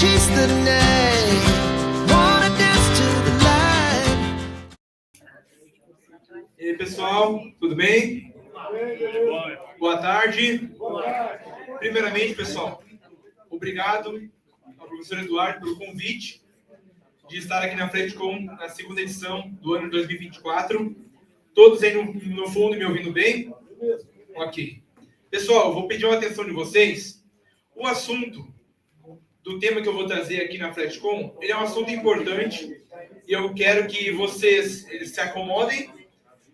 chase the night, wanna dance to the light. E aí, pessoal, tudo bem? Boa tarde. Primeiramente, pessoal, obrigado ao professor Eduardo pelo convite de estar aqui na FredCon na segunda edição do ano de 2024. Todos aí no fundo me ouvindo bem? Ok. Pessoal, eu vou pedir uma atenção de vocês. O assunto do tema que eu vou trazer aqui na FredCon, ele é um assunto importante e eu quero que vocês se acomodem.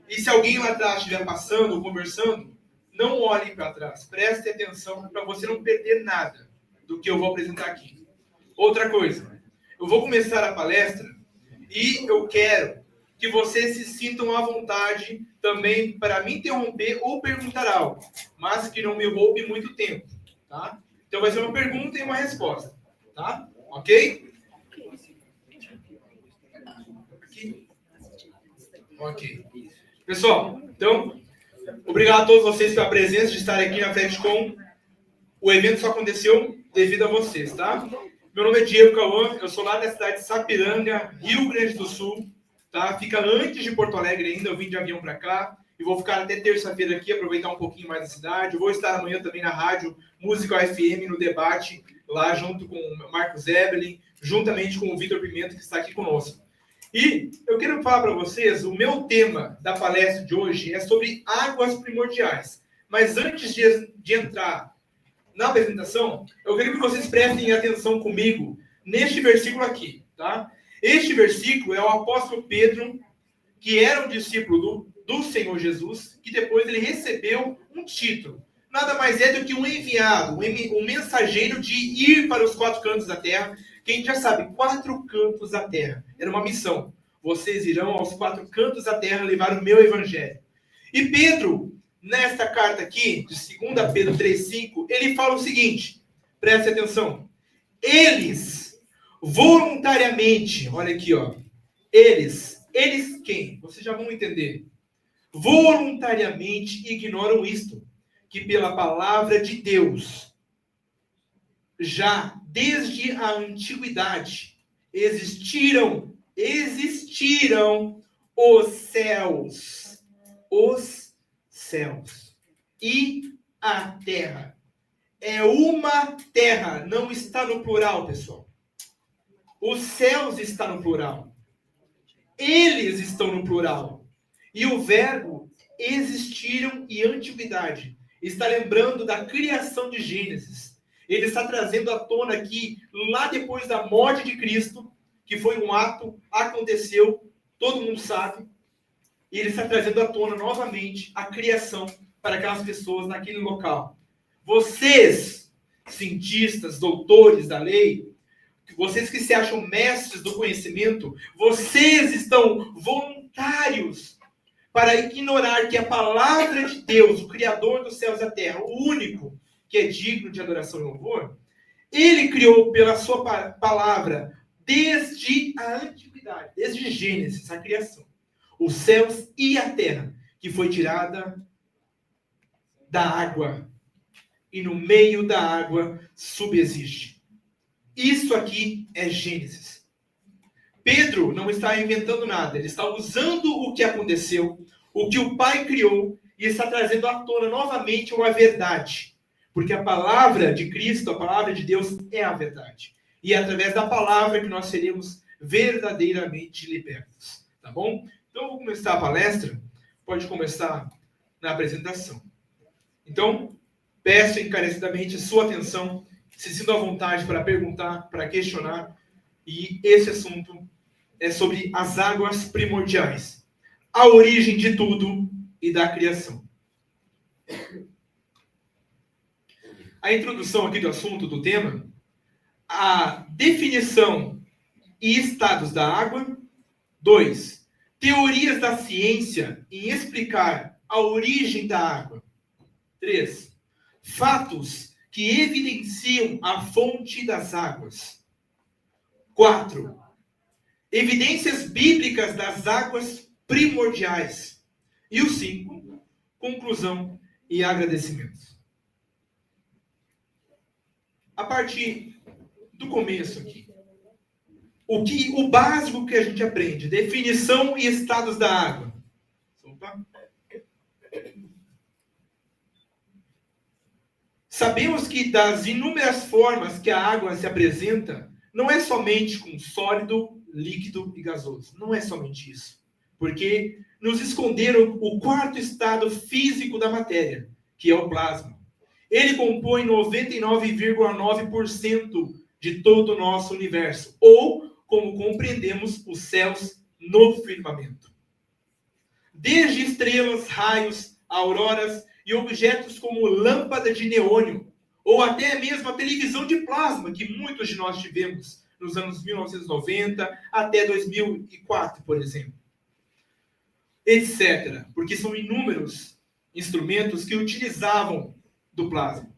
E se alguém lá atrás estiver passando ou conversando, não olhem para trás. Preste atenção para você não perder nada do que eu vou apresentar aqui. Outra coisa, eu vou começar a palestra e eu quero que vocês se sintam à vontade também para me interromper ou perguntar algo, mas que não me roube muito tempo, tá? Então vai ser uma pergunta e uma resposta, tá? Ok? Aqui. Ok. Pessoal, então, obrigado a todos vocês pela presença de estar aqui na FredCon. O evento só aconteceu devido a vocês, tá? Meu nome é Diego Cauã, eu sou lá da cidade de Sapiranga, Rio Grande do Sul, tá? Fica antes de Porto Alegre ainda, eu vim de avião para cá e vou ficar até terça-feira aqui, aproveitar um pouquinho mais da cidade. Eu vou estar amanhã também na rádio Música FM, no debate, lá junto com o Marcos Evelyn, juntamente com o Vitor Pimenta, que está aqui conosco. E eu quero falar para vocês, o meu tema da palestra de hoje é sobre águas primordiais. Mas antes de entrar na apresentação, eu quero que vocês prestem atenção comigo neste versículo aqui, tá? Este versículo é o apóstolo Pedro, que era um discípulo do Senhor Jesus, que depois ele recebeu um título. Nada mais é do que um enviado, um mensageiro de ir para os quatro cantos da terra. Quem já sabe, quatro cantos da terra. Era uma missão. Vocês irão aos quatro cantos da terra levar o meu evangelho. E Pedro, nesta carta aqui, de 2 Pedro 3,5, ele fala o seguinte, preste atenção. Eles, voluntariamente, olha aqui, ó. Eles quem? Vocês já vão entender. Voluntariamente ignoram isto, que pela palavra de Deus, já desde a antiguidade, existiram os céus e a terra. É uma terra, não está no plural, pessoal. Os céus está no plural. Eles estão no plural. E o verbo existiram e antiguidade está lembrando da criação de Gênesis. Ele está trazendo à tona aqui, lá depois da morte de Cristo, que foi um ato, aconteceu, todo mundo sabe, e ele está trazendo à tona novamente a criação para aquelas pessoas naquele local. Vocês, cientistas, doutores da lei, vocês que se acham mestres do conhecimento, vocês estão voluntários para ignorar que a palavra de Deus, o Criador dos céus e da terra, o único que é digno de adoração e louvor, ele criou pela sua palavra desde a antiguidade, desde Gênesis, a criação, os céus e a terra, que foi tirada da água, e no meio da água subsiste. Isso aqui é Gênesis. Pedro não está inventando nada, ele está usando o que aconteceu, o que o Pai criou, e está trazendo à tona novamente uma verdade. Porque a palavra de Cristo, a palavra de Deus é a verdade. E é através da palavra que nós seremos verdadeiramente libertos. Tá bom? Então eu vou começar a palestra. Pode começar na apresentação. Então, peço encarecidamente sua atenção, se sinta à vontade para perguntar, para questionar. E esse assunto é sobre as águas primordiais, a origem de tudo e da criação. A introdução aqui do assunto, do tema, a definição e estados da água. 2. Teorias da ciência em explicar a origem da água. 3. Fatos que evidenciam a fonte das águas. 4. Evidências bíblicas das águas primordiais. E o 5. Conclusão e agradecimentos. A partir do começo aqui. O básico que a gente aprende, definição e estados da água. Opa. Sabemos que das inúmeras formas que a água se apresenta, não é somente com sólido, líquido e gasoso. Não é somente isso. Porque nos esconderam o quarto estado físico da matéria, que é o plasma. Ele compõe 99,9% de todo o nosso universo, ou, como compreendemos, os céus no firmamento. Desde estrelas, raios, auroras e objetos como lâmpada de neônio, ou até mesmo a televisão de plasma, que muitos de nós tivemos nos anos 1990 até 2004, por exemplo. Etc. Porque são inúmeros instrumentos que utilizavam do plasma.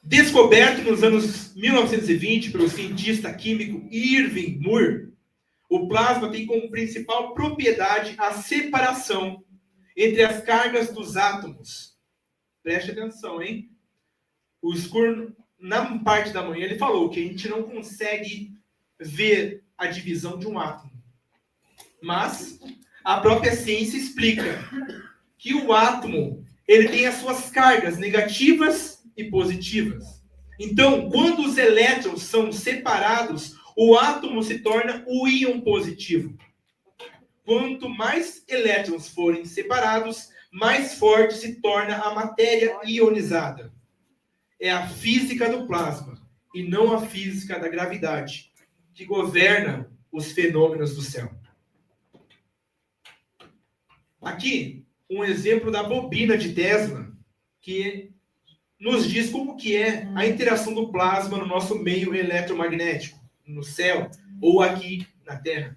Descoberto nos anos 1920 pelo cientista químico Irving Moore, o plasma tem como principal propriedade a separação entre as cargas dos átomos. Preste atenção, hein? O Skur, na parte da manhã, ele falou que a gente não consegue ver a divisão de um átomo. Mas a própria ciência explica que o átomo ele tem as suas cargas negativas e positivas. Então, quando os elétrons são separados, o átomo se torna o íon positivo. Quanto mais elétrons forem separados, mais forte se torna a matéria ionizada. É a física do plasma, e não a física da gravidade, que governa os fenômenos do céu. Aqui, um exemplo da bobina de Tesla, que nos diz como que é a interação do plasma no nosso meio eletromagnético, no céu ou aqui na Terra.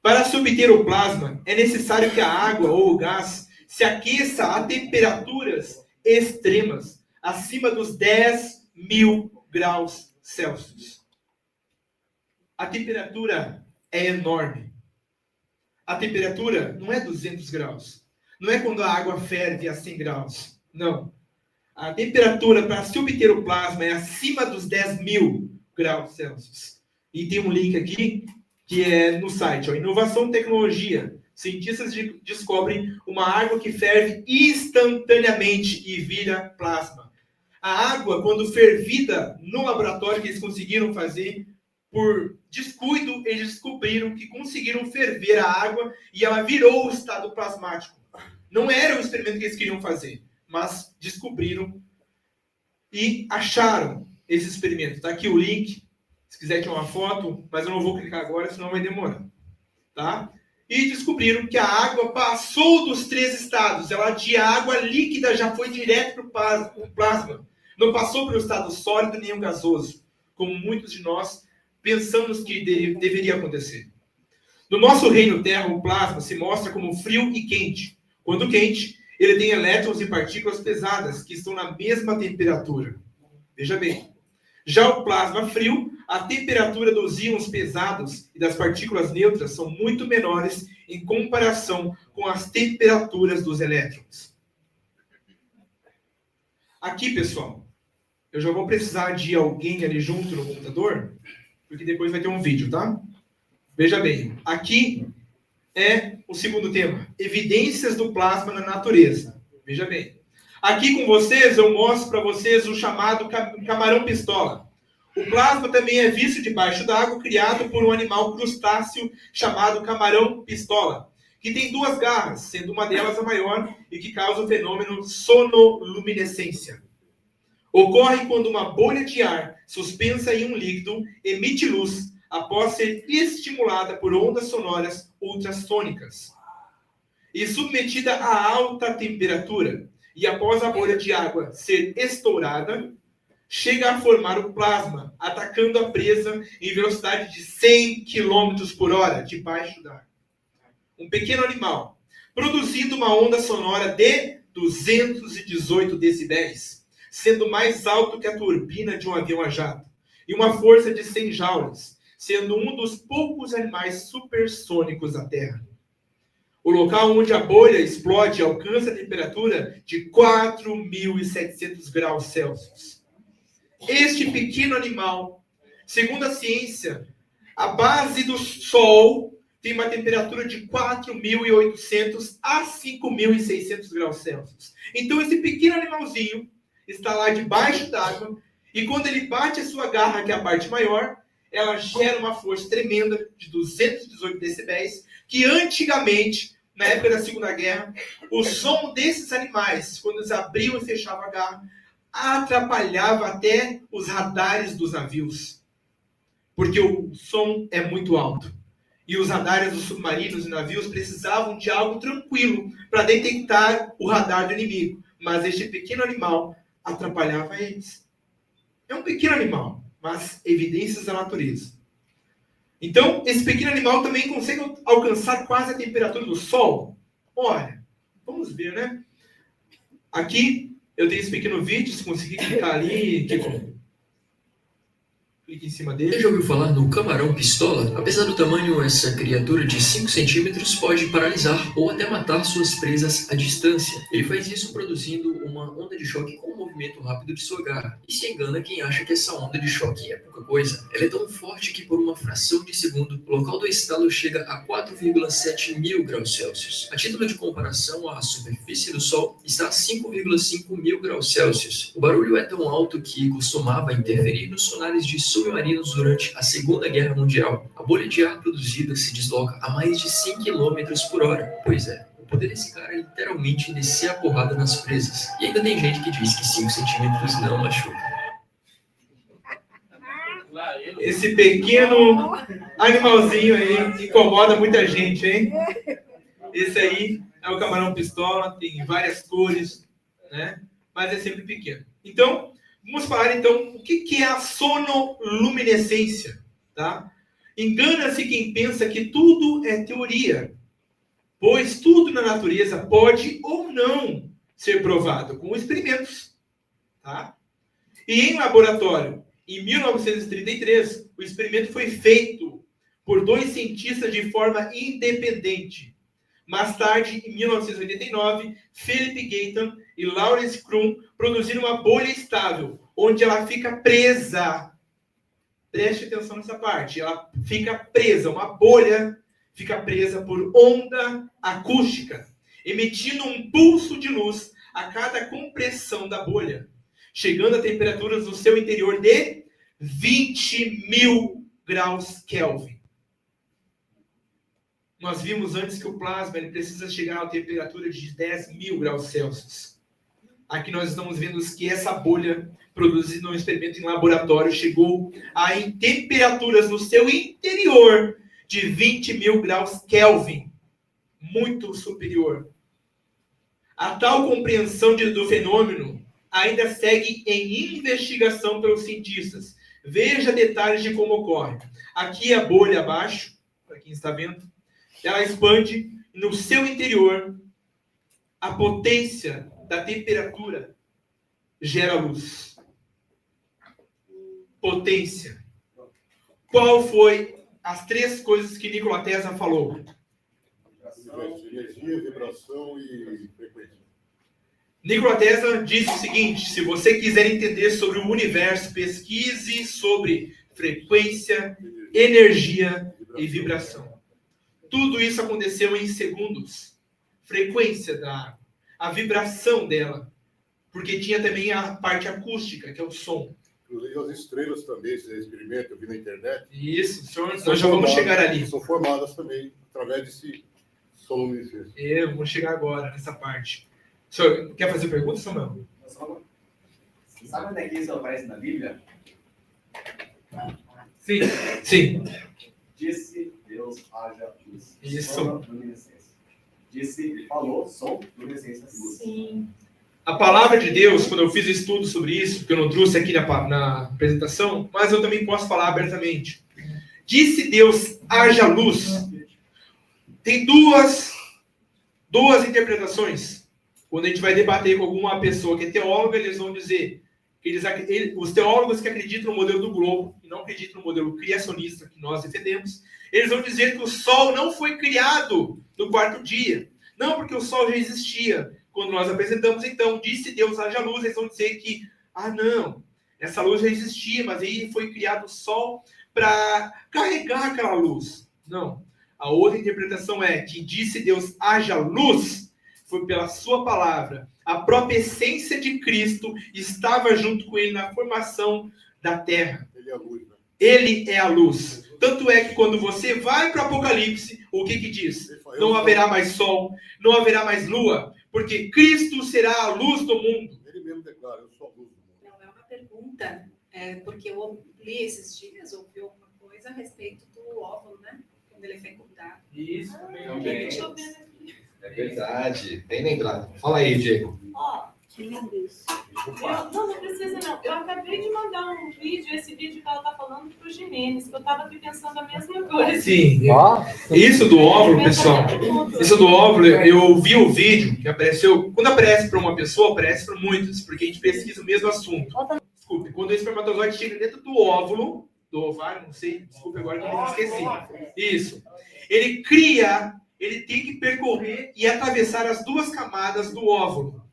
Para se obter o plasma, é necessário que a água ou o gás se aqueça a temperaturas extremas, acima dos 10.000 graus Celsius. A temperatura é enorme. A temperatura não é 200 graus. Não é quando a água ferve a 100 graus. Não. A temperatura para se obter o plasma é acima dos 10.000 graus Celsius. E tem um link aqui que é no site, ó, Inovação e Tecnologia. Cientistas descobrem uma água que ferve instantaneamente e vira plasma. A água, quando fervida no laboratório que eles conseguiram fazer, por descuido, eles descobriram que conseguiram ferver a água e ela virou o estado plasmático. Não era o experimento que eles queriam fazer, mas descobriram e acharam esse experimento. Está aqui o link, se quiser tirar uma foto, mas eu não vou clicar agora, senão vai demorar. Tá? E descobriram que a água passou dos 3 estados. Ela de água líquida já foi direto para o plasma. Não passou para o estado sólido nem o gasoso, como muitos de nós pensamos que deveria acontecer. No nosso reino Terra, o plasma se mostra como frio e quente. Quando quente, ele tem elétrons e partículas pesadas que estão na mesma temperatura. Veja bem. Já o plasma frio, a temperatura dos íons pesados e das partículas neutras são muito menores em comparação com as temperaturas dos elétrons. Aqui, pessoal, eu já vou precisar de alguém ali junto no computador, porque depois vai ter um vídeo, tá? Veja bem, aqui é o segundo tema, evidências do plasma na natureza. Veja bem. Aqui com vocês, eu mostro para vocês o chamado camarão-pistola. O plasma também é visto debaixo d'água, criado por um animal crustáceo chamado camarão-pistola, que tem 2 garras, sendo uma delas a maior e que causa o fenômeno sonoluminescência. Ocorre quando uma bolha de ar suspensa em um líquido emite luz após ser estimulada por ondas sonoras ultrassônicas e submetida a alta temperatura. E após a bolha de água ser estourada, chega a formar o plasma, atacando a presa em velocidade de 100 km por hora debaixo d'água. Um pequeno animal, produzindo uma onda sonora de 218 decibéis, sendo mais alto que a turbina de um avião a jato, e uma força de 100 joules, sendo um dos poucos animais supersônicos da Terra. O local onde a bolha explode alcança a temperatura de 4.700 graus Celsius. Este pequeno animal Segundo a ciência, a base do Sol tem uma temperatura de 4.800 a 5.600 graus Celsius. Então, esse pequeno animalzinho está lá debaixo d'água e quando ele bate a sua garra, que é a parte maior, ela gera uma força tremenda de 218 decibéis, que antigamente, na época da Segunda Guerra, o som desses animais, quando eles abriam e fechavam a garra, atrapalhava até os radares dos navios. Porque o som é muito alto. E os radares dos submarinos e navios precisavam de algo tranquilo para detectar o radar do inimigo. Mas este pequeno animal atrapalhava eles. É um pequeno animal, mas evidências da natureza. Então, esse pequeno animal também consegue alcançar quase a temperatura do Sol. Olha, vamos ver, né? Aqui eu tenho esse pequeno vídeo, se conseguir clicar ali, clique em cima dele. Você já ouviu falar no camarão pistola? Apesar do tamanho, essa criatura de 5 centímetros pode paralisar ou até matar suas presas à distância. Ele faz isso produzindo uma onda de choque com o movimento rápido de sua garra. E se engana quem acha que essa onda de choque é pouca coisa. Ela é tão forte que por uma fração de segundo, o local do estalo chega a 4,7 mil graus Celsius. A título de comparação, a superfície do Sol está a 5,5 mil graus Celsius. O barulho é tão alto que costumava interferir nos sonares de submarinos durante a Segunda Guerra Mundial. A bolha de ar produzida se desloca a mais de 100 km por hora. Pois é, o poder desse cara é literalmente descer a porrada nas presas. E ainda tem gente que diz que 5 centímetros não machuca. Esse pequeno animalzinho aí incomoda muita gente, hein? Esse aí é o camarão pistola, tem várias cores, né? Mas é sempre pequeno. Então, vamos falar então o que é a sonoluminescência, tá? Engana-se quem pensa que tudo é teoria, pois tudo na natureza pode ou não ser provado com experimentos, tá? E em laboratório, em 1933, o experimento foi feito por 2 cientistas de forma independente. Mais tarde, em 1989, Philip Gayton e Lawrence Krum produziram uma bolha estável, onde ela fica presa. Preste atenção nessa parte. Ela fica presa, uma bolha fica presa por onda acústica, emitindo um pulso de luz a cada compressão da bolha, chegando a temperaturas no seu interior de 20.000 graus Kelvin. Nós vimos antes que o plasma ele precisa chegar a temperatura de 10.000 graus Celsius. Aqui nós estamos vendo que essa bolha produzida no experimento em laboratório chegou a em temperaturas no seu interior de 20.000 graus Kelvin. Muito superior. A tal compreensão do fenômeno ainda segue em investigação pelos cientistas. Veja detalhes de como ocorre. Aqui a bolha abaixo, para quem está vendo, ela expande e no seu interior a potência da temperatura gera luz. Potência. Qual foi as 3 coisas que Nikola Tesla falou? Energia, vibração e frequência. Nikola Tesla disse o seguinte: se você quiser entender sobre o universo, pesquise sobre frequência, energia e vibração. Tudo isso aconteceu em segundos. Frequência da água, a vibração dela, porque tinha também a parte acústica, que é o som. Inclusive as estrelas também, esse experimento eu vi na internet. Isso, senhor, nós já vamos chegar ali. São formadas também através desse sonoluminescência. Vamos chegar agora nessa parte. O senhor quer fazer pergunta, Samuel? Sabe onde é que isso aparece na Bíblia? Sim. Sim. Disse Deus haja luz. Isso. Sonoluminescência. Disse, falou, som, luminescência, luz. Sim. A palavra de Deus, quando eu fiz estudo sobre isso, que eu não trouxe aqui na apresentação, mas eu também posso falar abertamente. Disse Deus, haja luz. Tem duas interpretações. Quando a gente vai debater com alguma pessoa que é teóloga, eles vão dizer que os teólogos que acreditam no modelo do globo e não acreditam no modelo criacionista que nós defendemos, eles vão dizer que o Sol não foi criado no 4º dia. Não, porque o Sol já existia. Quando nós apresentamos, então, disse Deus haja luz, eles vão dizer que, não, Essa luz já existia, mas aí foi criado o sol para carregar aquela luz. Não. A outra interpretação é que disse Deus haja luz, foi pela sua palavra. A própria essência de Cristo estava junto com ele na formação da terra. Ele é a luz, né? Ele é a luz. Tanto é que quando você vai para o Apocalipse, o que diz? Não haverá mais sol, não haverá mais lua, porque Cristo será a luz do mundo. Ele mesmo declara, eu sou a luz do mundo. Não, é uma pergunta, porque eu li esses dias, ouvi alguma coisa a respeito do óvulo, né? Quando ele é fecundado. Isso, Também. Deixa eu ver aqui. É verdade, bem lembrado. Fala aí, Diego. Ó, não precisa não. Eu acabei de mandar um vídeo, esse vídeo que ela tá falando pro Jimenez, que eu tava aqui pensando a mesma coisa. Sim. Isso do óvulo, pessoal. Isso do óvulo, eu vi o vídeo que apareceu. Quando aparece para uma pessoa, aparece para muitas, porque a gente pesquisa o mesmo assunto. Desculpe, quando o espermatozoide chega dentro do óvulo, do ovário, não sei, desculpe agora que eu esqueci. Isso. Ele tem que percorrer e atravessar as duas camadas do óvulo.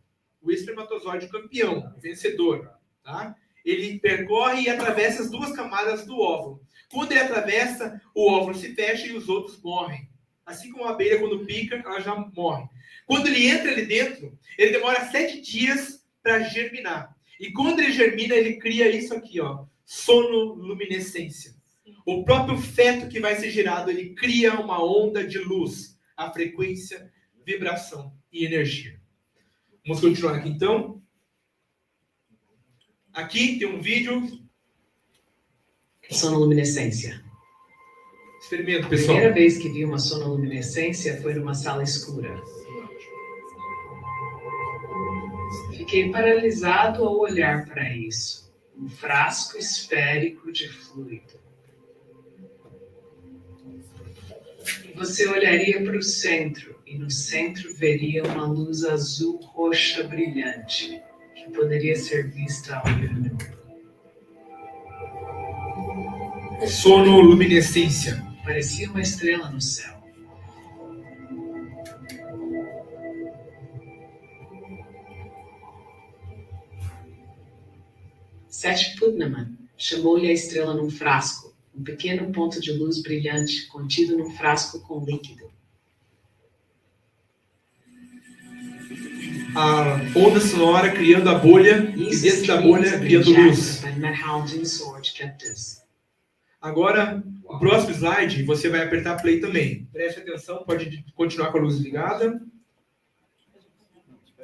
O espermatozoide campeão, o vencedor, tá? Ele percorre e atravessa as duas camadas do óvulo. Quando ele atravessa, o óvulo se fecha e os outros morrem. Assim como a abelha, quando pica, ela já morre. Quando ele entra ali dentro, ele demora 7 dias para germinar. E quando ele germina, ele cria isso aqui, ó, sonoluminescência. O próprio feto que vai ser gerado, ele cria uma onda de luz, a frequência, vibração e energia. Vamos continuar aqui, então. Aqui tem um vídeo. Sonoluminescência. Experimento, A pessoal. primeira vez que vi uma sonoluminescência foi numa sala escura. Fiquei paralisado ao olhar para isso. Um frasco esférico de fluido. Você olharia para o centro e no centro veria uma luz azul roxa brilhante que poderia ser vista a olho nu. Sonoluminescência. Parecia uma estrela no céu. Seth Putnam chamou-lhe a estrela num frasco, um pequeno ponto de luz brilhante contido num frasco com líquido. A onda sonora criando a bolha e dentro da bolha criando luz. Agora, o próximo slide, você vai apertar play também. Preste atenção, pode continuar com a luz ligada.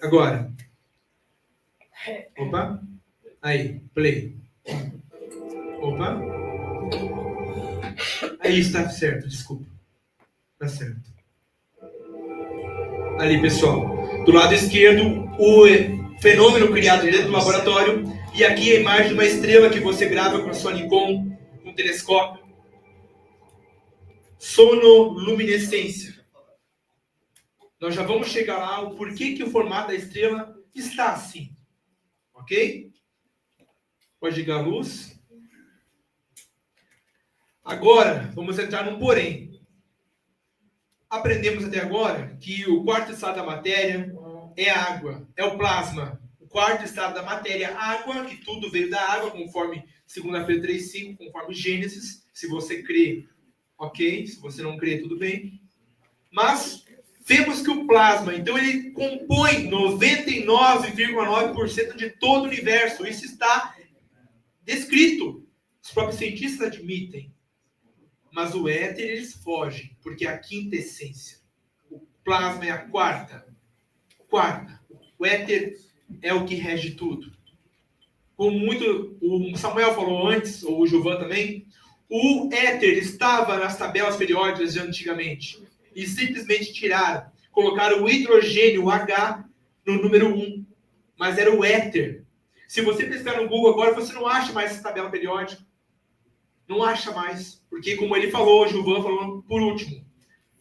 Agora. Opa. Aí, play. Opa. Aí está certo, desculpa. Está certo. Ali, pessoal. Do lado esquerdo, o fenômeno criado dentro do laboratório. E aqui a imagem de uma estrela que você grava com a sua Nikon, com um telescópio. Sonoluminescência. Nós já vamos chegar lá, o porquê que o formato da estrela está assim. Ok? Pode ligar a luz. Agora, vamos entrar num porém. Aprendemos até agora que o quarto estado da matéria é a água, é o plasma. O quarto estado da matéria é a água, que tudo veio da água, conforme 2 Pedro 3,5, conforme Gênesis. Se você crê, ok. Se você não crê, tudo bem. Mas vemos que o plasma, então, ele compõe 99,9% de todo o universo. Isso está descrito. Os próprios cientistas admitem. Mas o éter, eles fogem, porque é a quinta essência. O plasma é a quarta. O éter é o que rege tudo. Como muito o Samuel falou antes, ou o Gilvan também, o éter estava nas tabelas periódicas de antigamente. E simplesmente tiraram. Colocaram o hidrogênio, o H, no número 1. Mas era o éter. Se você pesquisar no Google agora, você não acha mais essa tabela periódica. Não acha mais. Porque, como ele falou, o Gilvan falou por último,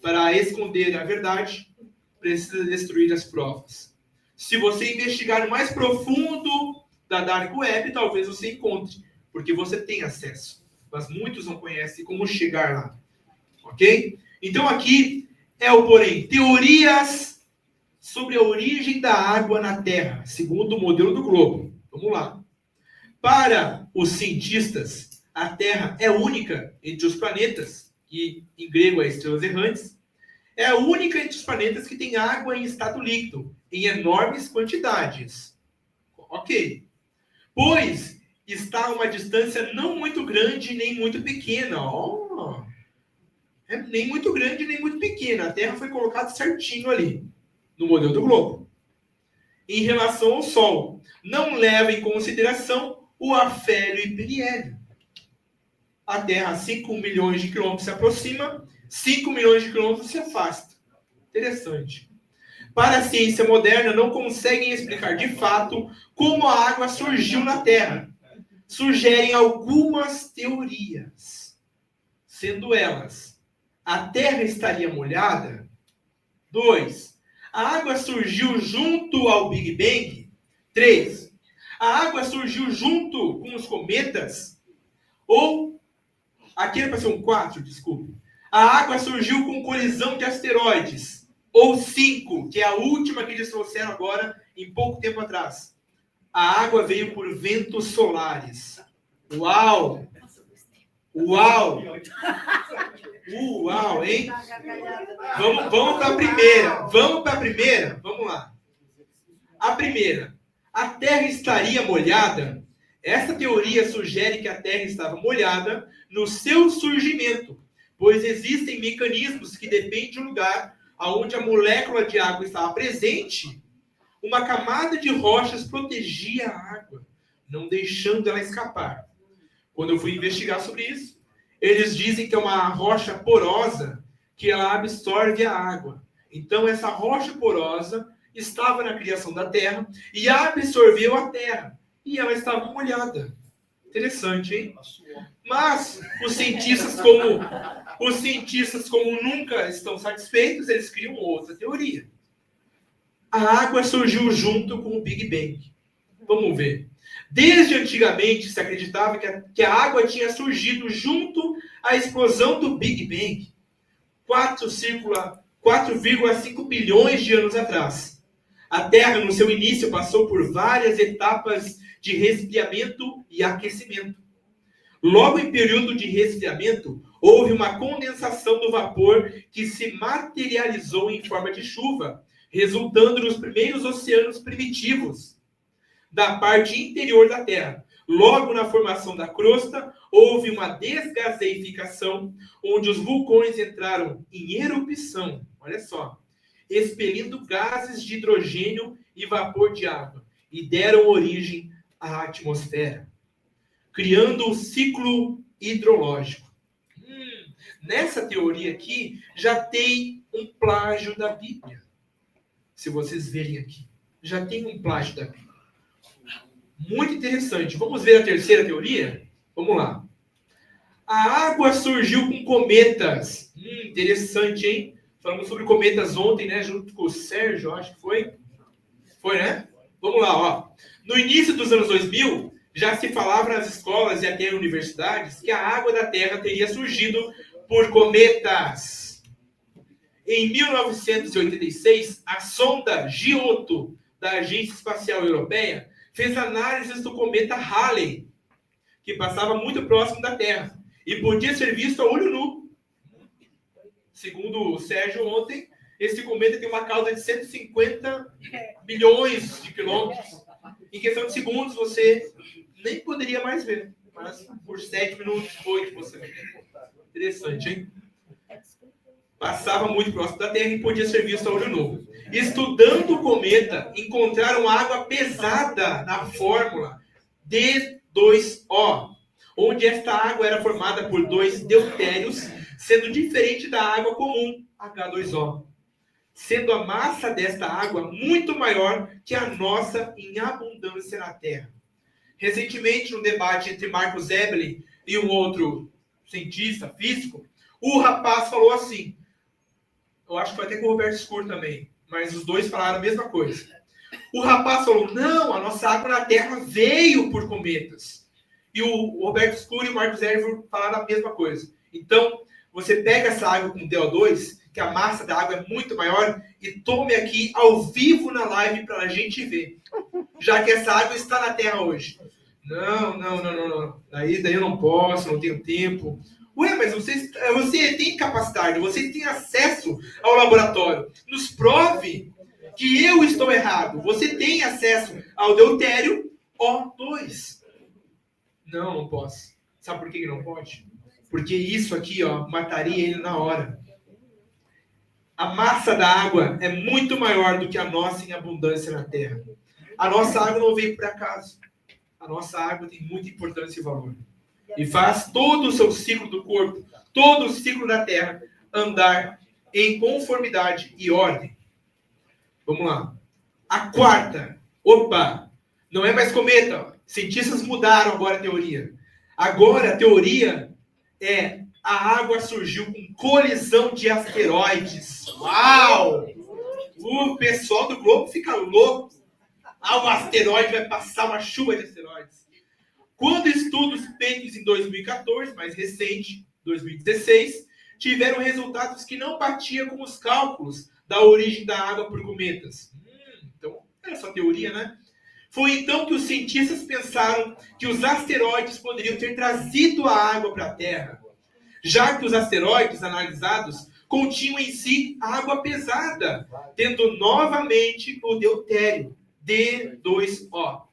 para esconder a verdade, precisa destruir as provas. Se você investigar no mais profundo da Dark Web, talvez você encontre, porque você tem acesso. Mas muitos não conhecem como chegar lá. Ok? Então, aqui é o porém. Teorias sobre a origem da água na Terra, segundo o modelo do globo. Vamos lá. Para os cientistas, a Terra é única entre os planetas, que em grego é estrelas errantes, é a única entre os planetas que tem água em estado líquido, em enormes quantidades. Ok. Pois está a uma distância não muito grande nem muito pequena. Nem muito grande nem muito pequena. A Terra foi colocada certinho ali, no modelo do globo. Em relação ao Sol, não leva em consideração o afélio e periélio. A Terra a 5 milhões de quilômetros se aproxima, 5 milhões de quilômetros se afasta. Interessante. Para a ciência moderna, não conseguem explicar de fato como a água surgiu na Terra. Sugerem algumas teorias, sendo elas: a Terra estaria molhada? 2. A água surgiu junto ao Big Bang? 3. A água surgiu junto com os cometas? Ou, aqui era para ser um 4, desculpe. A água surgiu com colisão de asteroides? Ou 5, que é a última que eles trouxeram agora, em pouco tempo atrás. A água veio por ventos solares. Uau! Uau! Uau, hein? Vamos para a primeira. Vamos para a primeira? Vamos lá. A primeira. A Terra estaria molhada? Essa teoria sugere que a Terra estava molhada no seu surgimento, pois existem mecanismos que dependem do lugar onde a molécula de água estava presente. Uma camada de rochas protegia a água, não deixando ela escapar. Quando eu fui investigar sobre isso, eles dizem que é uma rocha porosa que ela absorve a água. Então, essa rocha porosa estava na criação da Terra e absorveu a Terra. E ela estava molhada. Interessante, hein? Mas os cientistas, como nunca estão satisfeitos, eles criam outra teoria. A água surgiu junto com o Big Bang. Vamos ver. Desde antigamente se acreditava que a água tinha surgido junto à explosão do Big Bang, 4,5 bilhões de anos atrás. A Terra, no seu início, passou por várias etapas de resfriamento e aquecimento. Logo em período de resfriamento, houve uma condensação do vapor que se materializou em forma de chuva, resultando nos primeiros oceanos primitivos da parte interior da Terra. Logo na formação da crosta, houve uma desgaseificação, onde os vulcões entraram em erupção, olha só, expelindo gases de hidrogênio e vapor de água, e deram origem à atmosfera, criando o ciclo hidrológico. Nessa teoria aqui, já tem um plágio da Bíblia. Se vocês verem aqui, já tem um plágio da Bíblia. Muito interessante. Vamos ver a terceira teoria? Vamos lá. A água surgiu com cometas. Interessante, hein? Falamos sobre cometas ontem, né? Junto com o Sérgio, acho que foi. Foi, né? Vamos lá, ó. No início dos anos 2000, já se falava nas escolas e até em universidades que a água da Terra teria surgido por cometas. Em 1986, a sonda Giotto, da Agência Espacial Europeia, fez análises do cometa Halley, que passava muito próximo da Terra, e podia ser visto a olho nu. Segundo o Sérgio ontem, esse cometa tem uma cauda de 150 milhões de quilômetros. Em questão de segundos, você nem poderia mais ver. Mas por 7 minutos, 8, você vê. Interessante, hein? Passava muito próximo da Terra e podia ser visto a olho nu. Estudando o cometa, encontraram água pesada na fórmula D2O, onde esta água era formada por 2 deutérios, sendo diferente da água comum, H2O, sendo a massa desta água muito maior que a nossa em abundância na Terra. Recentemente, no debate entre Marcos Eberle e um outro cientista físico, o rapaz falou assim, eu acho que foi até com o Roberto Scur também, mas os dois falaram a mesma coisa. O rapaz falou, não, a nossa água na Terra veio por cometas. E o Roberto Scur e o Marcos Eberle falaram a mesma coisa. Então, você pega essa água com DO2, que a massa da água é muito maior, e tome aqui ao vivo na live para a gente ver. Já que essa água está na Terra hoje. Não. Daí eu não posso, não tenho tempo. Ué, mas você tem capacidade, você tem acesso ao laboratório. Nos prove que eu estou errado. Você tem acesso ao deutério O2. Não posso. Sabe por que não pode? Porque isso aqui, ó, mataria ele na hora. A massa da água é muito maior do que a nossa em abundância na terra. A nossa água não veio por acaso. A nossa água tem muita importância e valor. E faz todo o seu ciclo do corpo, todo o ciclo da terra, andar em conformidade e ordem. Vamos lá. A quarta. Opa! Não é mais cometa. Cientistas mudaram agora a teoria. Agora a teoria é a água surgiu com colisão de asteroides. Uau! O pessoal do globo fica louco. Um asteroide vai passar uma chuva de asteroides. Quando estudos feitos em 2014, mais recente, 2016, tiveram resultados que não batiam com os cálculos da origem da água por cometas. Então, era só teoria, né? Foi então que os cientistas pensaram que os asteroides poderiam ter trazido a água para a Terra, já que os asteroides analisados continham em si água pesada, tendo novamente o deutério, D2O,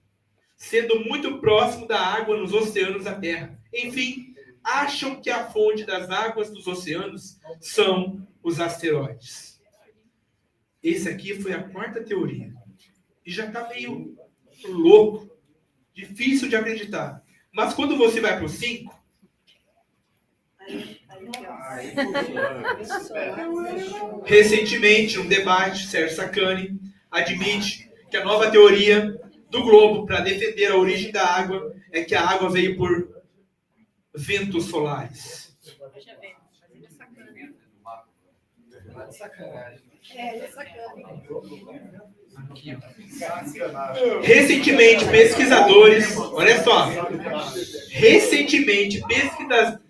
sendo muito próximo da água nos oceanos da Terra. Enfim, acham que a fonte das águas dos oceanos são os asteroides. Esse aqui foi a quarta teoria. E já está meio louco, difícil de acreditar. Mas quando você vai para o 5, recentemente, um debate, Sérgio Sacani admite que a nova teoria do globo para defender a origem da água é que a água veio por ventos solares. Recentemente, pesquisadores, olha só,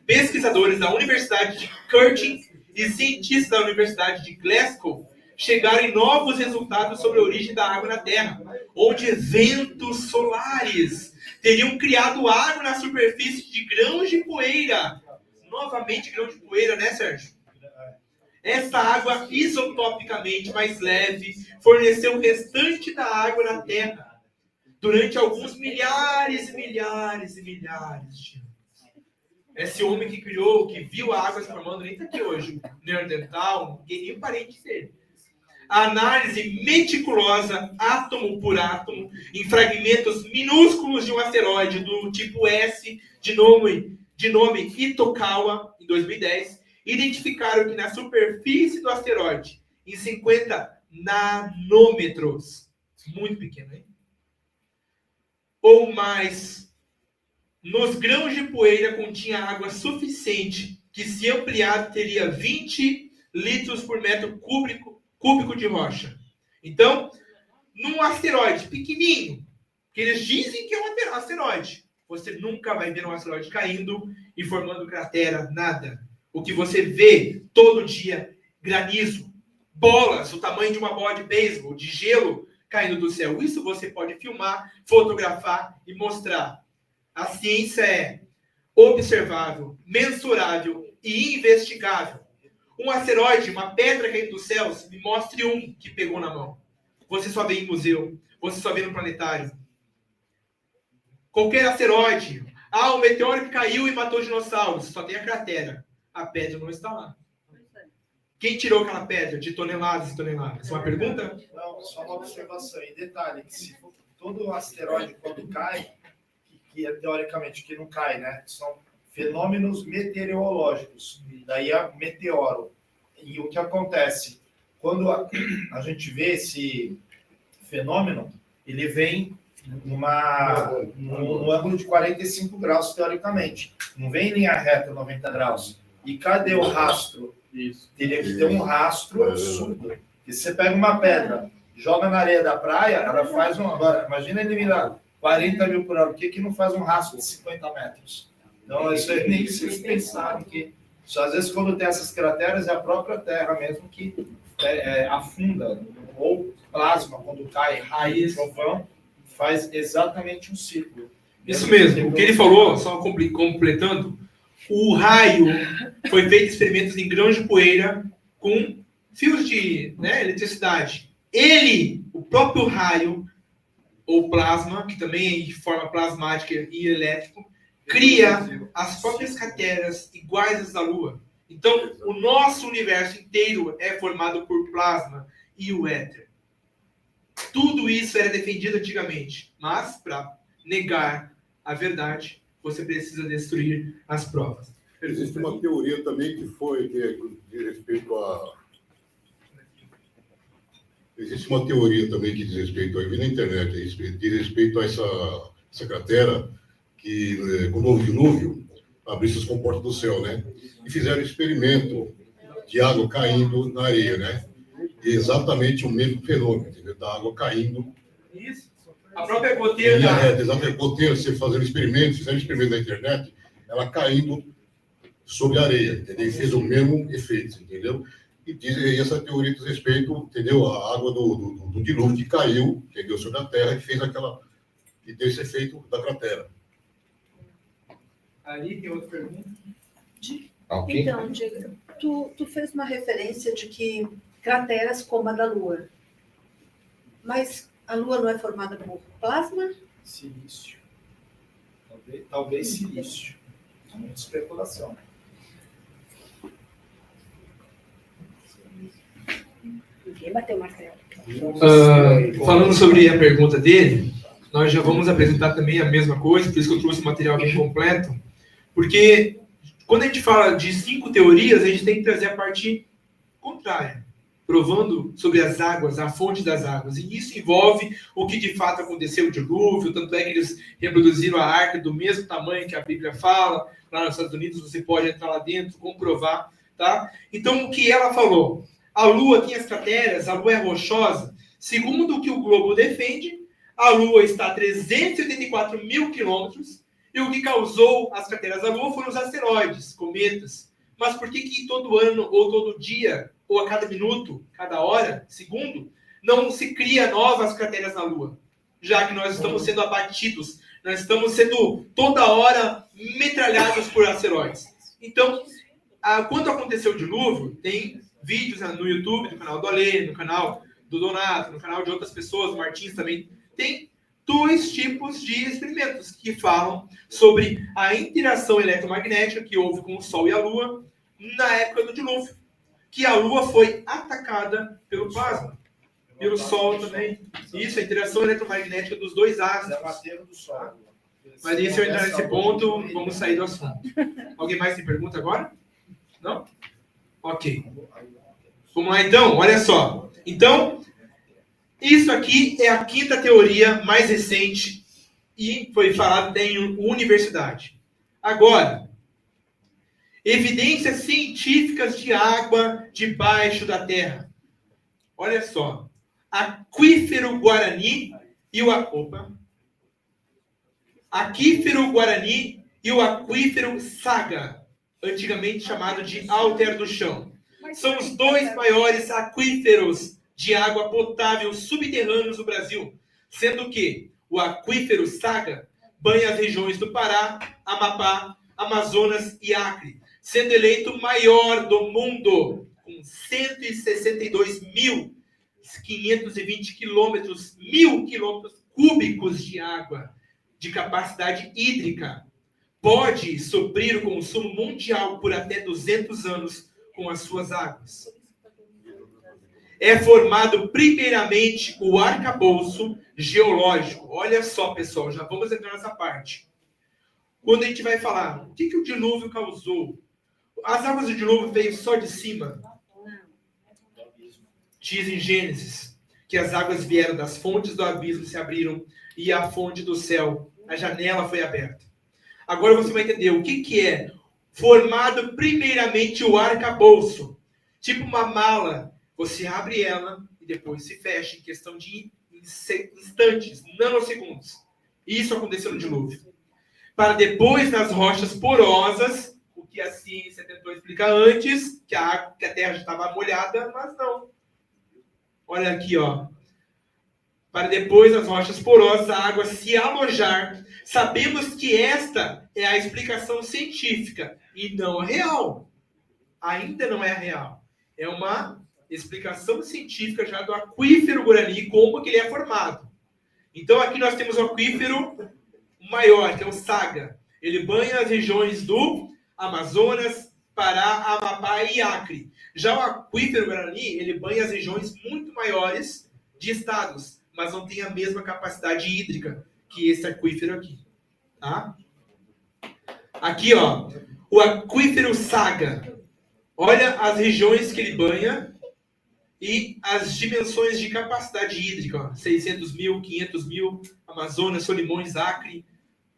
pesquisadores da Universidade de Curtin e cientistas da Universidade de Glasgow chegaram em novos resultados sobre a origem da água na Terra, onde ventos solares teriam criado água na superfície de grãos de poeira. Novamente grãos de poeira, né, Sérgio? Essa água isotopicamente mais leve forneceu o restante da água na Terra durante alguns milhares e milhares e milhares de anos. Esse homem que criou, que viu a água se formando, nem está aqui hoje. Neandertal, ninguém nem parente dele. A análise meticulosa, átomo por átomo, em fragmentos minúsculos de um asteroide do tipo S, de nome Itokawa, em 2010, identificaram que na superfície do asteroide, em 50 nanômetros, muito pequeno, hein? Ou mais, nos grãos de poeira continha água suficiente que, se ampliado, teria 20 litros por metro cúbico de rocha. Então, num asteroide pequenininho, que eles dizem que é um asteroide, você nunca vai ver um asteroide caindo e formando cratera, nada. O que você vê todo dia, granizo, bolas do tamanho de uma bola de beisebol, de gelo caindo do céu. Isso você pode filmar, fotografar e mostrar. A ciência é observável, mensurável e investigável. Um asteroide, uma pedra caindo dos céus, me mostre um que pegou na mão. Você só vê em museu, você só vê no planetário. Qualquer asteroide, um meteoro que caiu e matou dinossauros, só tem a cratera. A pedra não está lá. Quem tirou aquela pedra de toneladas e toneladas? Uma pergunta? Não, só uma observação. E detalhe, que se todo asteroide, quando cai, que é teoricamente que não cai, né? São fenômenos meteorológicos. Daí é meteoro. E o que acontece? Quando a gente vê esse fenômeno, ele vem num ângulo de 45 graus, teoricamente. Não vem em linha reta, 90 graus. E cadê o rastro? Isso. Teria que ter um rastro absurdo. E você pega uma pedra, joga na areia da praia, ela faz um... Agora, imagina ele virar 40 mil por hora. Por que não faz um rastro de 50 metros? Então, isso aí nem vocês pensaram que... Só, às vezes, quando tem essas crateras, é a própria Terra mesmo que afunda. Ou plasma, quando cai raio, trovão, faz exatamente um círculo. Isso mesmo. O que ele falou, só completando, o raio foi feito experimentos em grãos de poeira com fios de eletricidade. Ele, o próprio raio, ou plasma, que também é de forma plasmática e elétrico, cria as próprias crateras iguais às da Lua. Então, o nosso universo inteiro é formado por plasma e o éter. Tudo isso era defendido antigamente, mas para negar a verdade, você precisa destruir as provas. Existe uma teoria também que diz respeito a... Existe uma teoria também que diz respeito, eu vi na internet, diz respeito a essa cratera que, quando houve dilúvio, abrisse as comportas do céu, né? E fizeram experimento de água caindo na areia, né? E exatamente o mesmo fenômeno, entendeu? Da água caindo. Isso. A própria goteira Exatamente, a goteira, você fazendo experimentos, fizeram experimento na internet, ela caindo sobre a areia, entendeu? E fez o mesmo efeito, entendeu? E essa teoria diz respeito, entendeu? A água do dilúvio que caiu, entendeu? Sobre a Terra e fez e deu esse efeito da cratera. Ali tem outra pergunta. Ok? Então, Diego, tu fez uma referência de que crateras como a da Lua. Mas a Lua não é formada por plasma? Silício. Talvez silício. Muita especulação. Ninguém bateu o martelo. Falando sobre a pergunta dele, nós já vamos apresentar também a mesma coisa, por isso que eu trouxe o material bem completo, porque quando a gente fala de 5 teorias, a gente tem que trazer a parte contrária, provando sobre as águas, a fonte das águas, e isso envolve o que de fato aconteceu, o dilúvio, tanto é que eles reproduziram a arca do mesmo tamanho que a Bíblia fala, lá nos Estados Unidos você pode entrar lá dentro, comprovar, tá? Então, o que ela falou? A Lua tem as crateras, a Lua é rochosa. Segundo o que o Globo defende, a Lua está a 384 mil quilômetros e o que causou as crateras da Lua foram os asteroides, cometas. Mas por que todo ano, ou todo dia, ou a cada minuto, cada hora, segundo, não se cria novas crateras na Lua? Já que nós estamos sendo abatidos, nós estamos sendo toda hora metralhados por asteroides. Então, quando aconteceu o dilúvio, tem vídeos no YouTube, no canal do Alê, no canal do Donato, no canal de outras pessoas, o Martins também, tem 2 tipos de experimentos que falam sobre a interação eletromagnética que houve com o Sol e a Lua na época do dilúvio. Que a Lua foi atacada pelo plasma, pelo Sol também. Isso, a interação eletromagnética dos 2 astros. Mas se eu entrar nesse ponto, vamos sair do assunto. Alguém mais tem pergunta agora? Não? Ok. Vamos lá então, olha só. Então, isso aqui é a 5ª teoria mais recente e foi falado em universidade. Agora, evidências científicas de água debaixo da terra. Olha só. Aquífero Guarani e o aquífero Saga, antigamente chamado de Alter do Chão. São os 2 maiores aquíferos de água potável subterrâneos do Brasil, sendo que o aquífero Saga banha as regiões do Pará, Amapá, Amazonas e Acre, sendo eleito o maior do mundo, com 162.520 mil quilômetros cúbicos de água de capacidade hídrica. Pode suprir o consumo mundial por até 200 anos com as suas águas. É formado primeiramente o arcabouço geológico. Olha só, pessoal, já vamos entrar nessa parte. Quando a gente vai falar, o que o dilúvio causou? As águas do dilúvio veio só de cima? Diz em Gênesis que as águas vieram das fontes do abismo, se abriram, e a fonte do céu, a janela foi aberta. Agora você vai entender o que é formado primeiramente o arcabouço. Tipo uma mala, você abre ela e depois se fecha em questão de instantes, nanosegundos. Isso aconteceu no dilúvio. Para depois, nas rochas porosas, o que a ciência tentou explicar antes, que a terra já estava molhada, mas não. Olha aqui, ó. Para depois, nas rochas porosas, a água se alojar, Sabemos que esta é a explicação científica e não a real. Ainda não é a real. É uma explicação científica já do aquífero Guarani, como que ele é formado. Então aqui nós temos o aquífero maior, que é o Saga. Ele banha as regiões do Amazonas, Pará, Amapá e Acre. Já o aquífero Guarani, ele banha as regiões muito maiores de estados, mas não tem a mesma capacidade hídrica que esse aquífero aqui. Tá? Aqui, ó, o aquífero Saga. Olha as regiões que ele banha e as dimensões de capacidade hídrica. Ó, 600 mil, 500 mil, Amazonas, Solimões, Acre,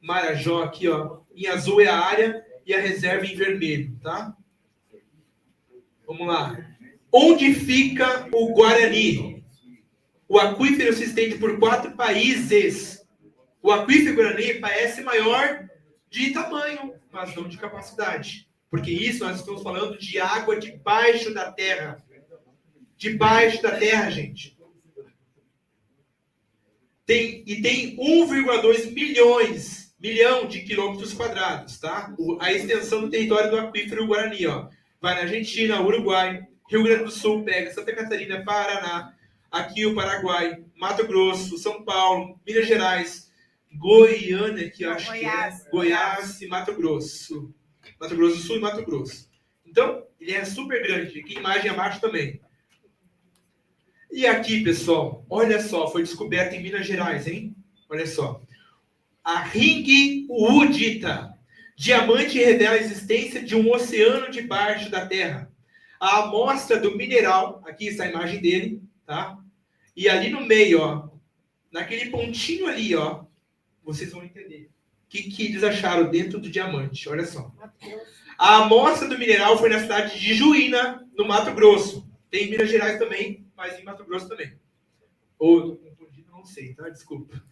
Marajó. Aqui, ó, em azul é a área e a reserva em vermelho. Tá? Vamos lá. Onde fica o Guarani? O aquífero se estende por 4 países. O aquífero Guarani parece maior de tamanho, mas não de capacidade. Porque isso nós estamos falando de água debaixo da terra. Debaixo da terra, gente. Tem 1,2 milhão de quilômetros quadrados, tá? A extensão do território do aquífero Guarani, ó. Vai na Argentina, Uruguai, Rio Grande do Sul, pega Santa Catarina, Paraná, aqui o Paraguai, Mato Grosso, São Paulo, Minas Gerais, Goiânia, que eu acho Goiás. que é Goiás e Mato Grosso. Mato Grosso do Sul e Mato Grosso. Então, ele é super grande. Aqui, imagem abaixo também. E aqui, pessoal, olha só, foi descoberto em Minas Gerais, hein? Olha só. A ringwoodita. Diamante revela a existência de um oceano debaixo da Terra. A amostra do mineral, aqui está a imagem dele, tá? E ali no meio, ó, naquele pontinho ali, ó, vocês vão entender o que eles acharam dentro do diamante. Olha só. A amostra do mineral foi na cidade de Juína, no Mato Grosso. Tem em Minas Gerais também, mas em Mato Grosso também. Ou, não sei, tá? Desculpa.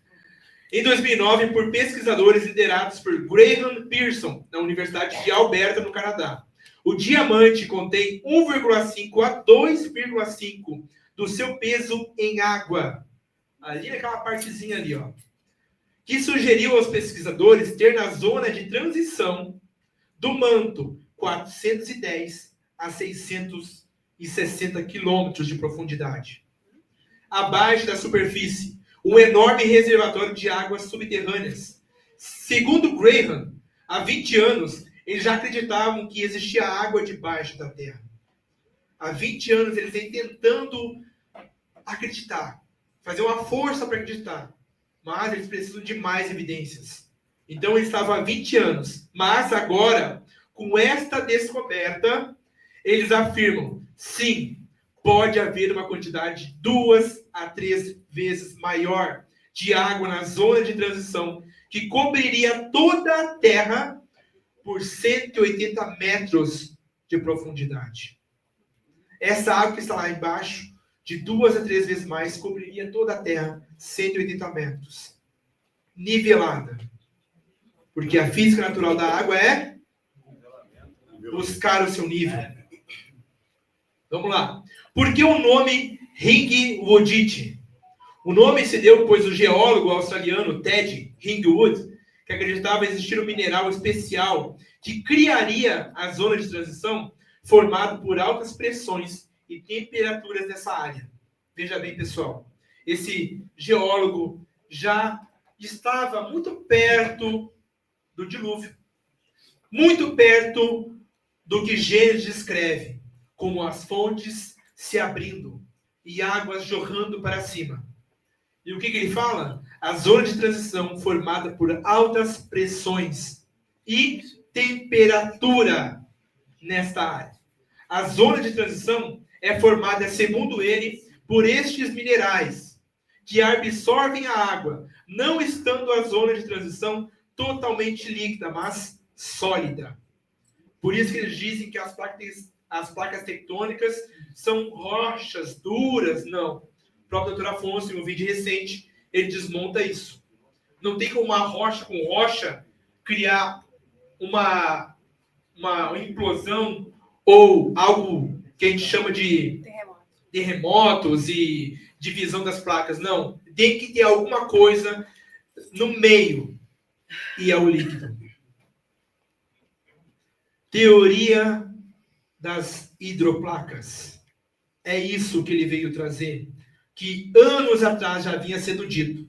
Em 2009, por pesquisadores liderados por Graham Pearson, na Universidade de Alberta, no Canadá. O diamante contém 1,5 a 2,5 do seu peso em água. Ali naquela partezinha ali, ó. Que sugeriu aos pesquisadores ter na zona de transição do manto 410 a 660 quilômetros de profundidade. Abaixo da superfície, um enorme reservatório de águas subterrâneas. Segundo Graham, há 20 anos, eles já acreditavam que existia água debaixo da terra. Há 20 anos eles vêm tentando acreditar, fazer uma força para acreditar. Mas eles precisam de mais evidências. Então eles estavam há 20 anos. Mas agora, com esta descoberta, eles afirmam, sim, pode haver uma quantidade 2 a 3 vezes maior de água na zona de transição, que cobriria toda a Terra por 180 metros de profundidade. Essa água que está lá embaixo, de 2 a 3 vezes mais, cobriria toda a Terra, 180 metros. Nivelada. Porque a física natural da água é buscar o seu nível. Vamos lá. Por que o nome Ringwoodite? O nome se deu pois o geólogo australiano Ted Ringwood, que acreditava existir um mineral especial que criaria a zona de transição formado por altas pressões e temperaturas dessa área. Veja bem, pessoal, esse geólogo já estava muito perto do dilúvio, muito perto do que Gênesis descreve, como as fontes se abrindo e águas jorrando para cima. E o que ele fala? A zona de transição formada por altas pressões e temperatura nesta área. A zona de transição é formada, segundo ele, por estes minerais que absorvem a água, não estando a zona de transição totalmente líquida, mas sólida. Por isso que eles dizem que as placas tectônicas são rochas duras. Não. O próprio Dr. Afonso, em um vídeo recente, ele desmonta isso. Não tem como uma rocha com rocha criar uma implosão ou algo que a gente chama de terremotos e divisão das placas. Não. Tem que ter alguma coisa no meio. e ao líquido. Teoria das hidroplacas. É isso que ele veio trazer, que anos atrás já havia sido dito.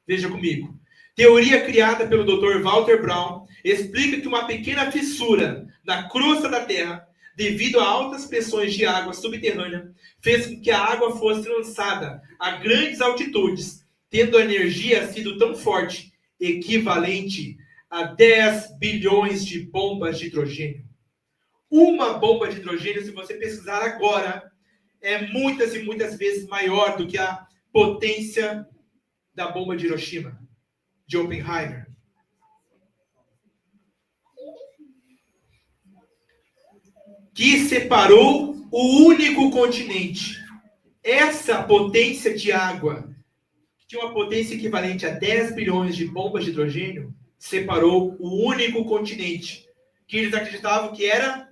Veja comigo. Teoria criada pelo Dr. Walter Brown explica que uma pequena fissura na crosta da Terra, devido a altas pressões de água subterrânea, fez com que a água fosse lançada a grandes altitudes, tendo a energia sido tão forte, equivalente a 10 bilhões de bombas de hidrogênio. Uma bomba de hidrogênio, se você pesquisar agora, é muitas e muitas vezes maior do que a potência da bomba de Hiroshima, de Oppenheimer. Que separou o único continente. Essa potência de água, que tinha uma potência equivalente a 10 bilhões de bombas de hidrogênio, separou o único continente, que eles acreditavam que era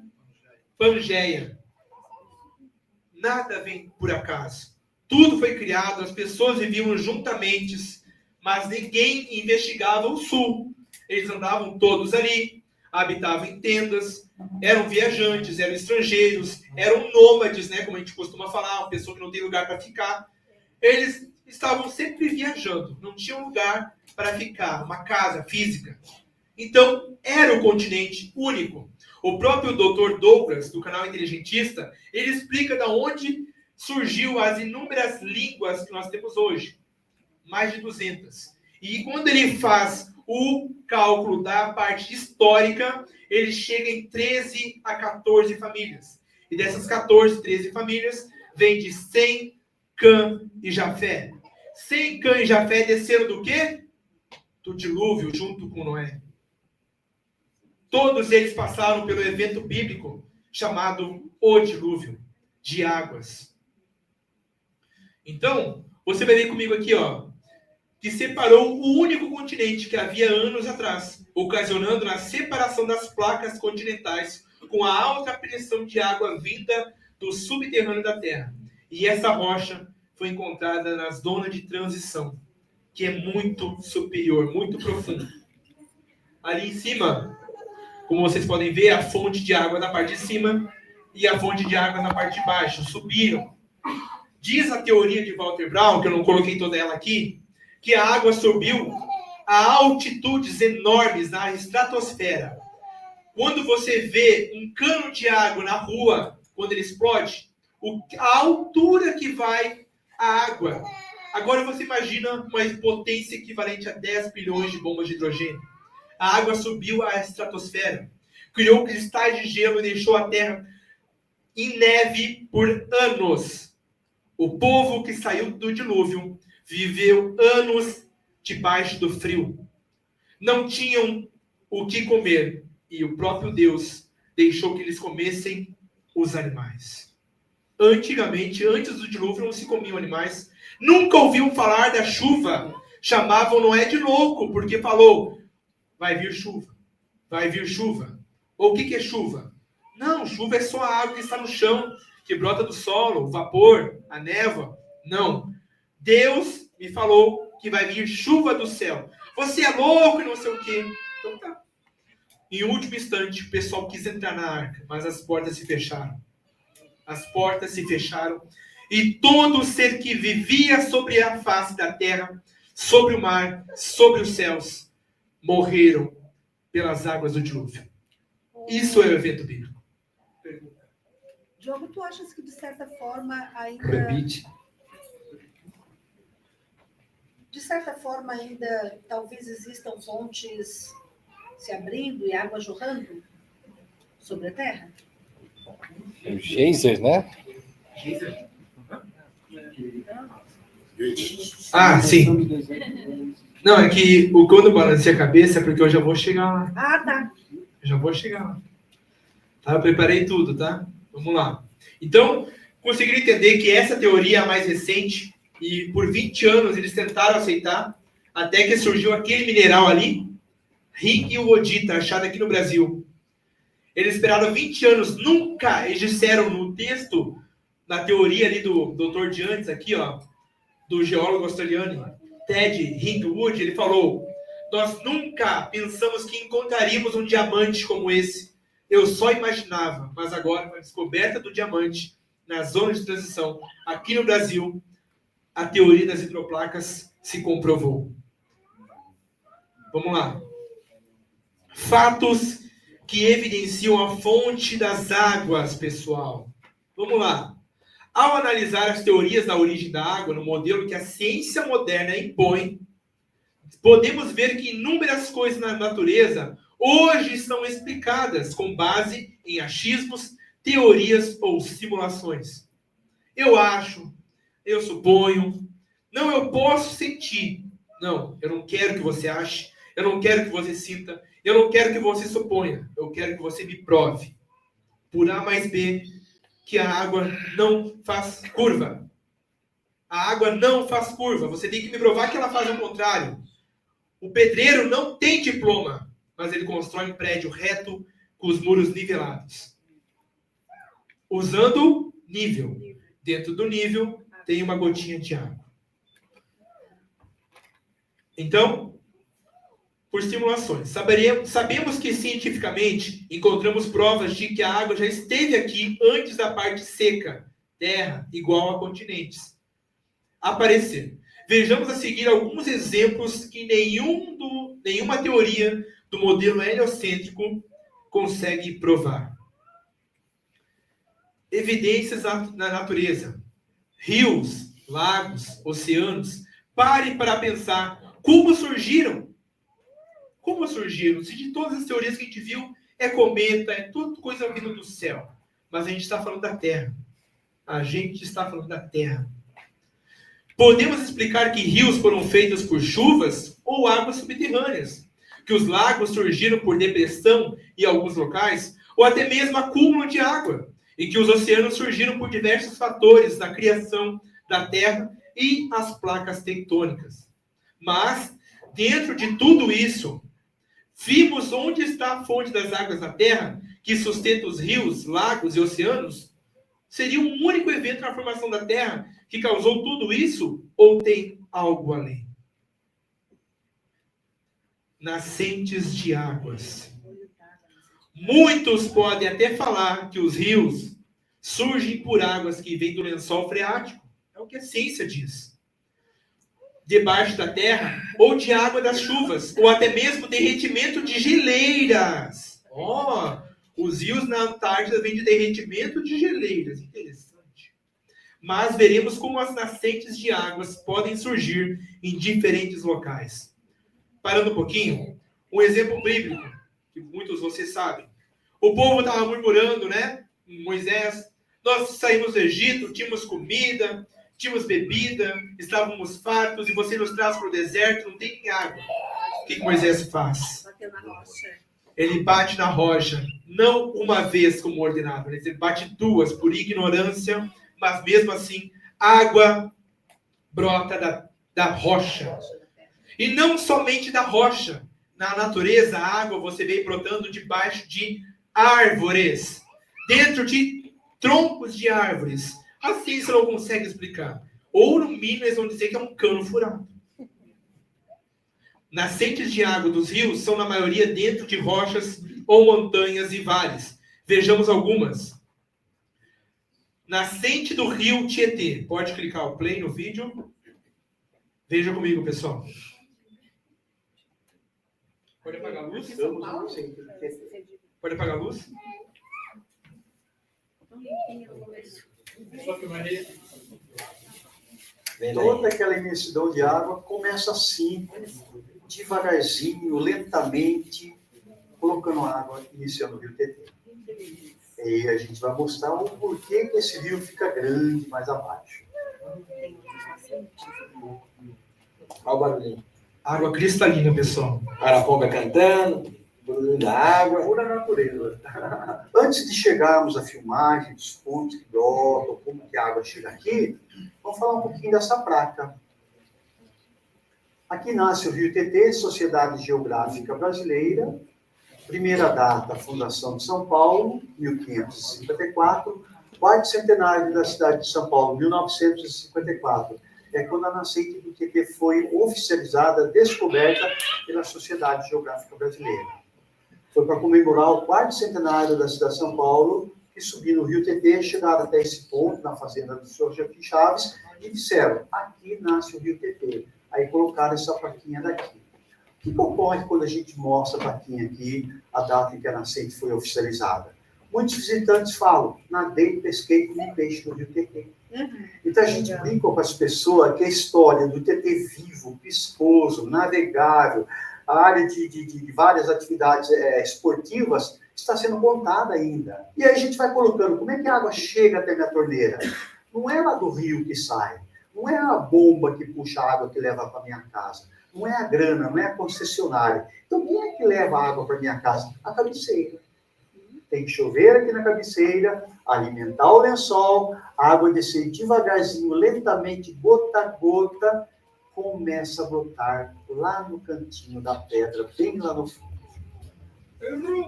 Pangeia. Nada vem por acaso. Tudo foi criado, as pessoas viviam juntamente, mas ninguém investigava o sul. Eles andavam todos ali, habitavam em tendas, eram viajantes, eram estrangeiros, eram nômades, né, como a gente costuma falar, uma pessoa que não tem lugar para ficar. Eles estavam sempre viajando, não tinham lugar para ficar, uma casa física. Então, era o continente único. O próprio Dr. Douglas, do canal Inteligentista, ele explica de onde surgiu as inúmeras línguas que nós temos hoje. Mais de 200. E quando ele faz o cálculo da parte histórica, ele chega em 13 a 14 famílias. E dessas 14, 13 famílias, vem de Sem, Cã e Jafé. Sem, Cã e Jafé desceram do quê? Do dilúvio, junto com Noé. Todos eles passaram pelo evento bíblico chamado o dilúvio de águas. Então, você vai ver comigo aqui, ó, que separou o único continente que havia anos atrás, ocasionando a separação das placas continentais com a alta pressão de água vinda do subterrâneo da Terra. E essa rocha foi encontrada na zona de transição, que é muito superior, muito profundo. Ali em cima, como vocês podem ver, a fonte de água na parte de cima e a fonte de água na parte de baixo subiram. Diz a teoria de Walter Brown, que eu não coloquei toda ela aqui, que a água subiu a altitudes enormes na estratosfera. Quando você vê um cano de água na rua, quando ele explode, a altura que vai a água. Agora você imagina uma potência equivalente a 10 bilhões de bombas de hidrogênio. A água subiu à estratosfera, criou cristais de gelo e deixou a Terra em neve por anos. O povo que saiu do dilúvio viveu anos debaixo do frio. Não tinham o que comer e o próprio Deus deixou que eles comessem os animais. Antigamente, antes do dilúvio, não se comiam animais. Nunca ouviam falar da chuva. Chamavam Noé de louco, porque falou: vai vir chuva, vai vir chuva. Ou o que é chuva? Não, chuva é só a água que está no chão, que brota do solo, o vapor, a névoa. Não. Deus me falou que vai vir chuva do céu. Você é louco e não sei o quê. Então tá. Em último instante, o pessoal quis entrar na arca, mas as portas se fecharam. As portas se fecharam. E todo ser que vivia sobre a face da terra, sobre o mar, sobre os céus, morreram pelas águas do dilúvio. Isso é o evento bíblico. Diogo, tu achas que de certa forma ainda... Repite. De certa forma ainda talvez existam fontes se abrindo e água jorrando sobre a terra? O geyser, né? Ah, sim. Não, é que quando eu balancei a cabeça é porque eu já vou chegar lá. Ah, tá. Eu já vou chegar lá. Tá? Eu preparei tudo, tá? Vamos lá. Então, conseguiram entender que essa teoria é a mais recente e por 20 anos eles tentaram aceitar, até que surgiu aquele mineral ali, ringuiodita, achado aqui no Brasil. Eles esperaram 20 anos, nunca, eles disseram no texto, na teoria ali do doutor de antes, aqui, ó, do geólogo australiano, Ted Ringwood, ele falou: Nós nunca pensamos que encontraríamos um diamante como esse. Eu só imaginava, mas agora, com a descoberta do diamante na zona de transição, aqui no Brasil, a teoria das hidroplacas se comprovou. Vamos lá. Fatos que evidenciam a fonte das águas, pessoal. Vamos lá. Ao analisar as teorias da origem da água no modelo que a ciência moderna impõe, podemos ver que inúmeras coisas na natureza hoje são explicadas com base em achismos, teorias ou simulações. Eu acho, eu suponho, não, eu posso sentir. Não, eu não quero que você ache, eu não quero que você sinta, eu não quero que você suponha, eu quero que você me prove, por A mais B, que a água não faz curva. A água não faz curva, você tem que me provar que ela faz o contrário. O pedreiro não tem diploma, mas ele constrói um prédio reto com os muros nivelados. Usando nível. Dentro do nível tem uma gotinha de água. Então, por simulações, sabemos que cientificamente encontramos provas de que a água já esteve aqui antes da parte seca, terra, igual a continentes, aparecer. Vejamos a seguir alguns exemplos que nenhuma teoria do modelo heliocêntrico consegue provar. Evidências na natureza. Rios, lagos, oceanos. Pare para pensar como surgiram. Como surgiram? Se de todas as teorias que a gente viu, é cometa, é tudo coisa vindo do céu. Mas a gente está falando da Terra. A gente está falando da Terra. Podemos explicar que rios foram feitos por chuvas ou águas subterrâneas, que os lagos surgiram por depressão em alguns locais, ou até mesmo acúmulo de água, e que os oceanos surgiram por diversos fatores na criação da Terra e as placas tectônicas. Mas, dentro de tudo isso, vimos onde está a fonte das águas na Terra, que sustenta os rios, lagos e oceanos? Seria um único evento na formação da Terra que causou tudo isso? Ou tem algo além? Nascentes de águas. Muitos podem até falar que os rios surgem por águas que vêm do lençol freático. É o que a ciência diz. Debaixo da terra, ou de água das chuvas, ou até mesmo derretimento de geleiras. Os rios na Antártida vêm de derretimento de geleiras. Interessante. Mas veremos como as nascentes de águas podem surgir em diferentes locais. Parando um pouquinho, um exemplo bíblico, que muitos de vocês sabem. O povo estava murmurando, né? Moisés, nós saímos do Egito, tínhamos comida, tínhamos bebida, estávamos fartos, e você nos traz para o deserto, não tem água. O que Moisés faz? Bateu na rocha. Ele bate na rocha, não uma vez como ordenado, ele bate duas por ignorância, mas mesmo assim, água brota da rocha. E não somente da rocha. Na natureza, a água você vê brotando debaixo de árvores, dentro de troncos de árvores. A ciência não consegue explicar. Ou, no mínimo, eles vão dizer que é um cano furado. Nascentes de água dos rios são, na maioria, dentro de rochas ou montanhas e vales. Vejamos algumas. Nascente do rio Tietê. Pode clicar o play no vídeo. Veja comigo, pessoal. Pode apagar a luz? Pode apagar a luz? Toda aquela imensidão de água começa assim, devagarzinho, lentamente, colocando água, iniciando o rio Tietê. E a gente vai mostrar o porquê que esse rio fica grande mais abaixo. Olha o barulhinho. Água cristalina, pessoal. Araponga cantando, barulho da água. Pura natureza. Antes de chegarmos à filmagem dos pontos que brotam, como que a água chega aqui, vamos falar um pouquinho dessa placa. Aqui nasce o Rio Tietê, Sociedade Geográfica Brasileira. Primeira data, fundação de São Paulo, 1554. Quarto centenário da cidade de São Paulo, 1954. é quando a nascente do Tietê foi oficializada, descoberta pela Sociedade Geográfica Brasileira. Foi para comemorar o 4º centenário da cidade de São Paulo, que subiram o rio Tietê, chegaram até esse ponto, na fazenda do Sr. Joaquim Chaves, e disseram, aqui nasce o rio Tietê. Aí colocaram essa plaquinha daqui. O que ocorre quando a gente mostra a plaquinha aqui, a data em que a nascente foi oficializada? Muitos visitantes falam, nadei, pesquei, comi peixe no rio Tietê. Então a gente brinca com as pessoas que a história do Tietê vivo, piscoso, navegável, a área de várias atividades esportivas, está sendo contada ainda. E aí a gente vai colocando, como é que a água chega até minha torneira? Não é lá do rio que sai, não é a bomba que puxa a água que leva para minha casa, não é a grana, não é a concessionária. Então quem é que leva a água para minha casa? A cabeceira. Tem que chover aqui na cabeceira, alimentar o lençol, a água descer devagarzinho, lentamente, gota a gota, começa a brotar lá no cantinho da pedra, bem lá no fundo.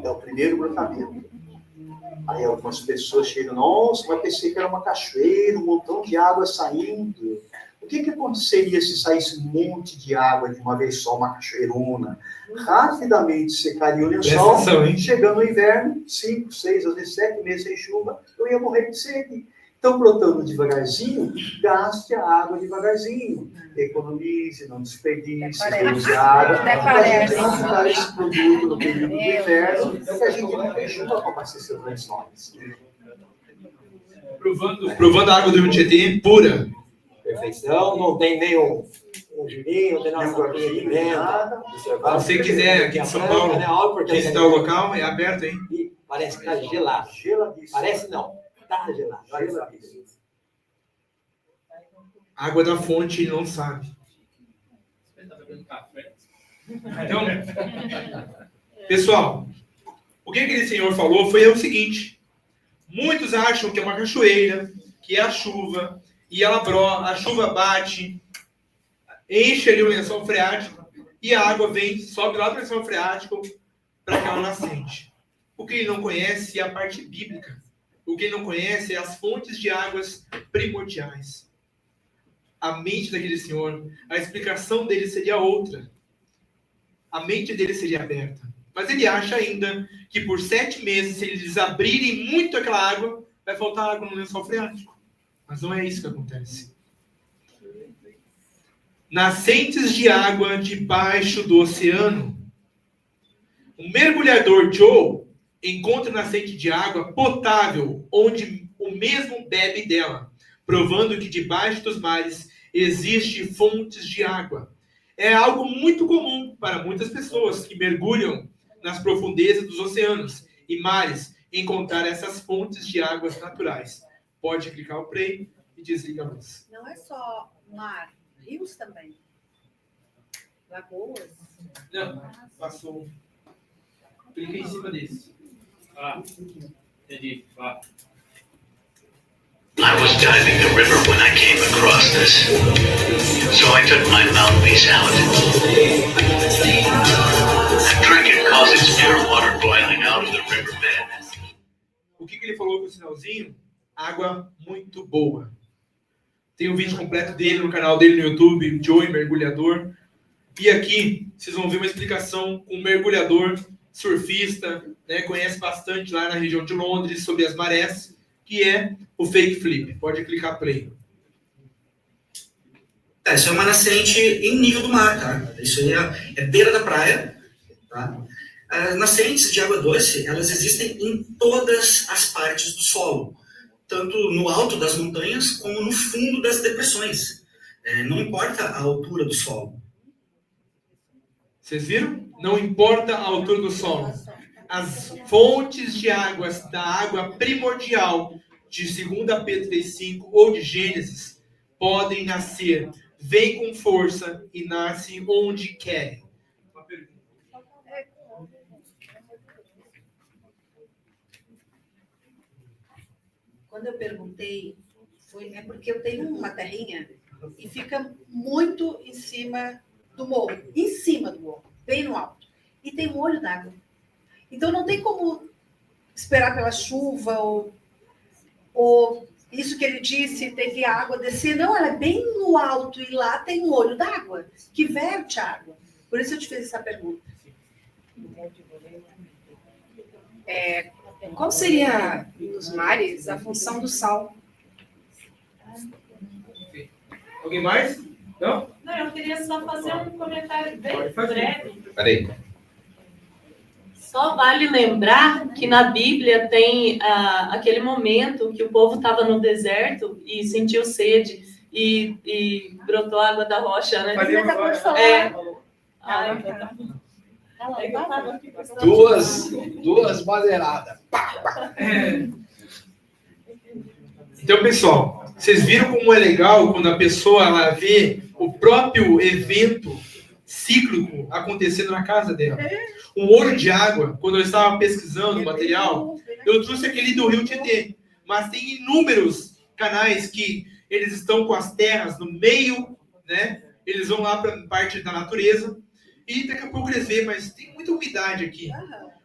É o primeiro brotamento. Aí algumas pessoas chegam, nossa, mas pensei que era uma cachoeira, um montão de água saindo. O que aconteceria se saísse um monte de água de uma vez só, uma cachoeirona? Rapidamente secaria o lençol, chegando no inverno, 5, 6, às vezes 7 meses sem chuva, eu ia morrer de sede. Então, brotando devagarzinho, gaste a água devagarzinho. Economize, não desperdice, use água. Para a gente não ficar esse produto no período do inverno, porque a gente não tem chuva para abastecer os lençóis. Provando a água do Rio Tietê pura. Perfeição, não tem nem um girinho, não tem nada de pimenta. Se você quiser, aqui em São Paulo, visitar o local, é aberto, hein? E parece que está gelado. Parece não, está gelado. Água da fonte ele não sabe. Então, pessoal, o que aquele senhor falou foi o seguinte: muitos acham que é uma cachoeira, que é a chuva, e a chuva bate, enche ali o lençol freático, e a água vem, sobe lá do lençol freático para aquela nascente. O que ele não conhece é a parte bíblica. O que ele não conhece é as fontes de águas primordiais. A mente daquele senhor, a explicação dele seria outra. A mente dele seria aberta. Mas ele acha ainda que por 7 meses, se eles abrirem muito aquela água, vai faltar água no lençol freático. Mas não é isso que acontece. Nascentes de água debaixo do oceano. O mergulhador Joe encontra nascente de água potável, onde o mesmo bebe dela, provando que debaixo dos mares existem fontes de água. É algo muito comum para muitas pessoas que mergulham nas profundezas dos oceanos e mares encontrar essas fontes de águas naturais. Pode clicar o play e desliga a luz. Não é só mar, rios também. Lagoas. Não, passou. Clica em cima desse. Entendi. Vá. I was diving the river when I came across this. So I took my mouthpiece out and drank it cause it's pure water boiling out of the riverbed. O que ele falou com o sinalzinho? Água muito boa. Tem um vídeo completo dele no canal dele no YouTube, Joey Mergulhador. E aqui vocês vão ver uma explicação com um mergulhador, surfista, né, conhece bastante lá na região de Londres sobre as marés, que é o fake flip. Pode clicar play. Isso é uma nascente em nível do mar, tá? Isso aí é beira da praia, tá? As nascentes de água doce, elas existem em todas as partes do solo, tanto no alto das montanhas como no fundo das depressões. Não importa a altura do solo. Vocês viram? Não importa a altura do solo. As fontes de águas da água primordial de 2 Pedro 3,5 ou de Gênesis podem nascer, vêm com força e nascem onde querem. Uma pergunta. Quando eu perguntei, é porque eu tenho uma terrinha e fica muito em cima do morro, bem no alto. E tem um olho d'água. Então não tem como esperar pela chuva ou Isso que ele disse, teve água descer. Não, ela é bem no alto e lá tem um olho d'água que verte água. Por isso eu te fiz essa pergunta. Qual seria, nos mares, a função do sal? Alguém mais? Não? Não, eu queria só fazer um comentário bem Pode fazer. breve. Peraí. Só vale lembrar que na Bíblia tem aquele momento que o povo estava no deserto e sentiu sede e brotou água da rocha, né? Mas ele acabou de falar. Duas madeiradas. Então, pessoal, vocês viram como é legal quando a pessoa ela vê o próprio evento cíclico acontecendo na casa dela. Um olho de água, quando eu estava pesquisando o material, eu trouxe aquele do Rio Tietê. Mas tem inúmeros canais que eles estão com as terras no meio, né? Eles vão lá para parte da natureza. E daqui a pouco eles veem, mas tem muita umidade aqui.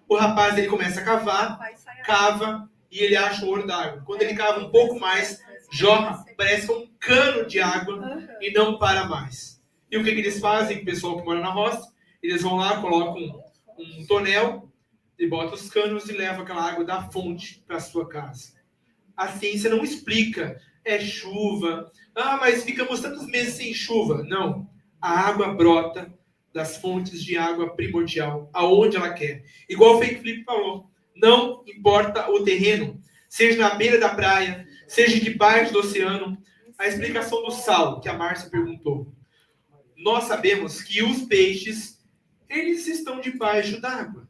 O rapaz ele começa a cavar, cava e ele acha o olho d'água. Quando ele cava um pouco mais, jorra, parece um cano de água e não para mais. E o que eles fazem, o pessoal que mora na roça? Eles vão lá, colocam um tonel e botam os canos e levam aquela água da fonte para a sua casa. A ciência não explica, é chuva. Ah, mas ficamos tantos meses sem chuva. Não, a água brota das fontes de água primordial, aonde ela quer. Igual o Fake Flip falou, não importa o terreno, seja na beira da praia, seja debaixo do oceano. A explicação do sal, que a Márcia perguntou. Nós sabemos que os peixes, eles estão debaixo d'água.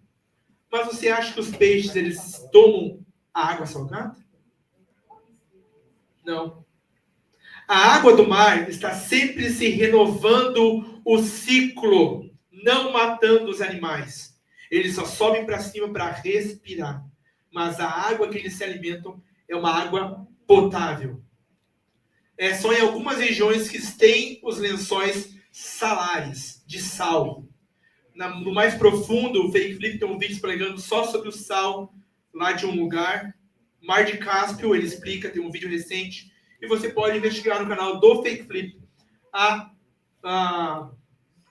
Mas você acha que os peixes, eles tomam a água salgada? Não. A água do mar está sempre se renovando o ciclo, não matando os animais. Eles só sobem para cima para respirar. Mas a água que eles se alimentam é uma água potável. É só em algumas regiões que têm os lençóis salares de sal. No mais profundo, o Fake Flip tem um vídeo pregando só sobre o sal lá de um lugar. Mar de Cáspio, ele explica, tem um vídeo recente. E você pode investigar no canal do Fake Flip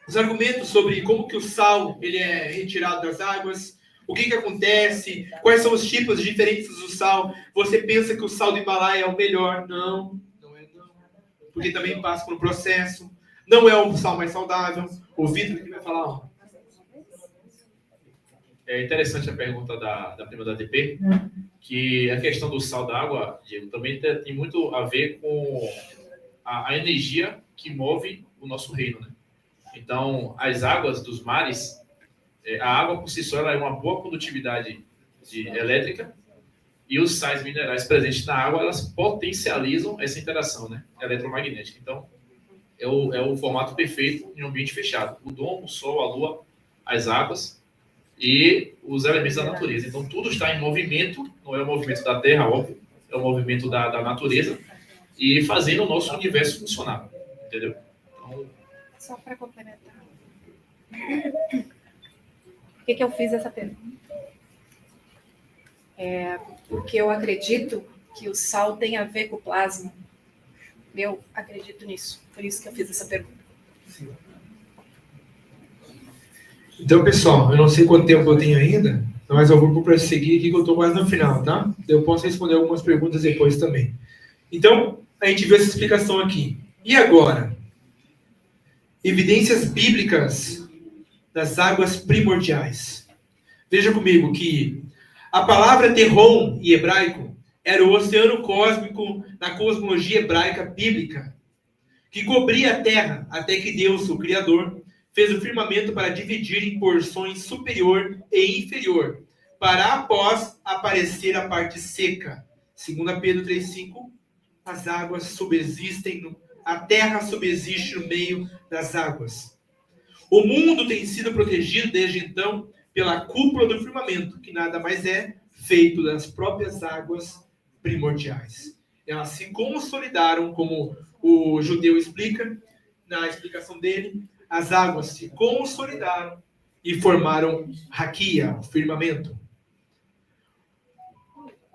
os argumentos sobre como que o sal ele é retirado das águas, o que acontece, quais são os tipos diferentes do sal. Você pensa que o sal do Himalaia é o melhor? Não, não é não. Porque também passa por um processo. Não é o sal mais saudável. O Vitor que vai falar. Ó. É interessante a pergunta da prima da DP, que a questão do sal da água, Diego, também tem muito a ver com a energia que move o nosso reino, né? Então, as águas dos mares, a água por si só ela é uma boa condutividade elétrica e os sais minerais presentes na água, elas potencializam essa interação, né, eletromagnética. Então, é o formato perfeito em um ambiente fechado. O domo, o sol, a lua, as águas e os elementos da natureza. Então, tudo está em movimento, não é o movimento da Terra, óbvio, é o movimento da natureza e fazendo o nosso universo funcionar, entendeu? Então, Só para complementar. Por que eu fiz essa pergunta? Porque eu acredito que o sal tem a ver com o plasma. Eu acredito nisso. Por isso que eu fiz essa pergunta. Então, pessoal, eu não sei quanto tempo eu tenho ainda, mas eu vou prosseguir aqui que eu estou quase no final, tá? Eu posso responder algumas perguntas depois também. Então, a gente viu essa explicação aqui. E agora? Evidências bíblicas das águas primordiais. Veja comigo que a palavra Terron, em hebraico, era o oceano cósmico na cosmologia hebraica bíblica, que cobria a terra até que Deus, o Criador, fez o firmamento para dividir em porções superior e inferior, para após aparecer a parte seca. 2 Pedro 3,5, as águas subsistem, a terra subsiste no meio das águas. O mundo tem sido protegido desde então pela cúpula do firmamento, que nada mais é feito das próprias águas primordiais. Elas se consolidaram, como o judeu explica, na explicação dele, as águas se consolidaram e formaram raquia, o firmamento.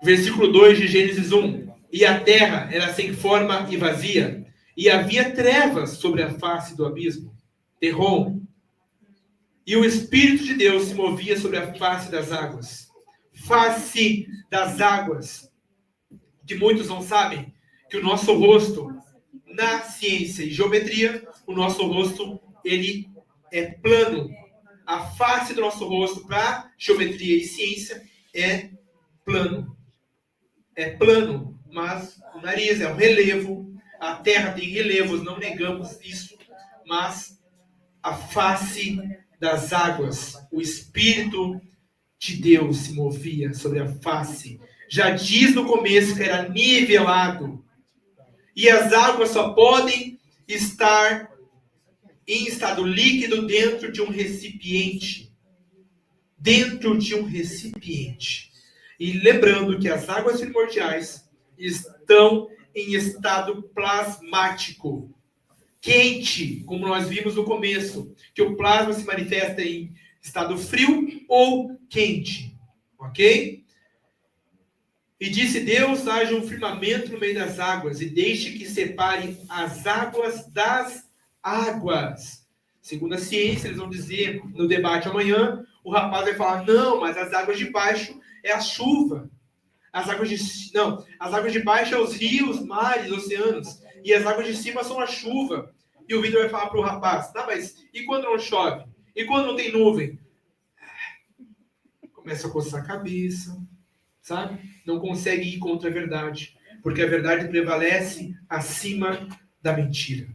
Versículo 2 de Gênesis 1. e a terra era sem forma e vazia, e havia trevas sobre a face do abismo, terrom. E o Espírito de Deus se movia sobre a face das águas. Face das águas. Que muitos não sabem que o nosso rosto, na ciência e geometria, o nosso rosto, ele é plano. A face do nosso rosto, para geometria e ciência, é plano. É plano, mas o nariz é um relevo. A Terra tem relevos, não negamos isso. Mas a face das águas, o Espírito de Deus se movia sobre a face. Já diz no começo que era nivelado. E as águas só podem estar em estado líquido dentro de um recipiente. Dentro de um recipiente. E lembrando que as águas primordiais estão em estado plasmático. Quente, como nós vimos no começo, que o plasma se manifesta em estado frio ou quente. Ok? E disse Deus, haja um firmamento no meio das águas, e deixe que separem as águas das águas. Segundo a ciência, eles vão dizer no debate amanhã, o rapaz vai falar, não, mas as águas de baixo é a chuva. As águas de baixo é os rios, mares, oceanos. E as águas de cima são a chuva. E o Vitor vai falar para o rapaz, tá, mas e quando não chove? E quando não tem nuvem? Começa a coçar a cabeça, sabe? Não consegue ir contra a verdade. Porque a verdade prevalece acima da mentira.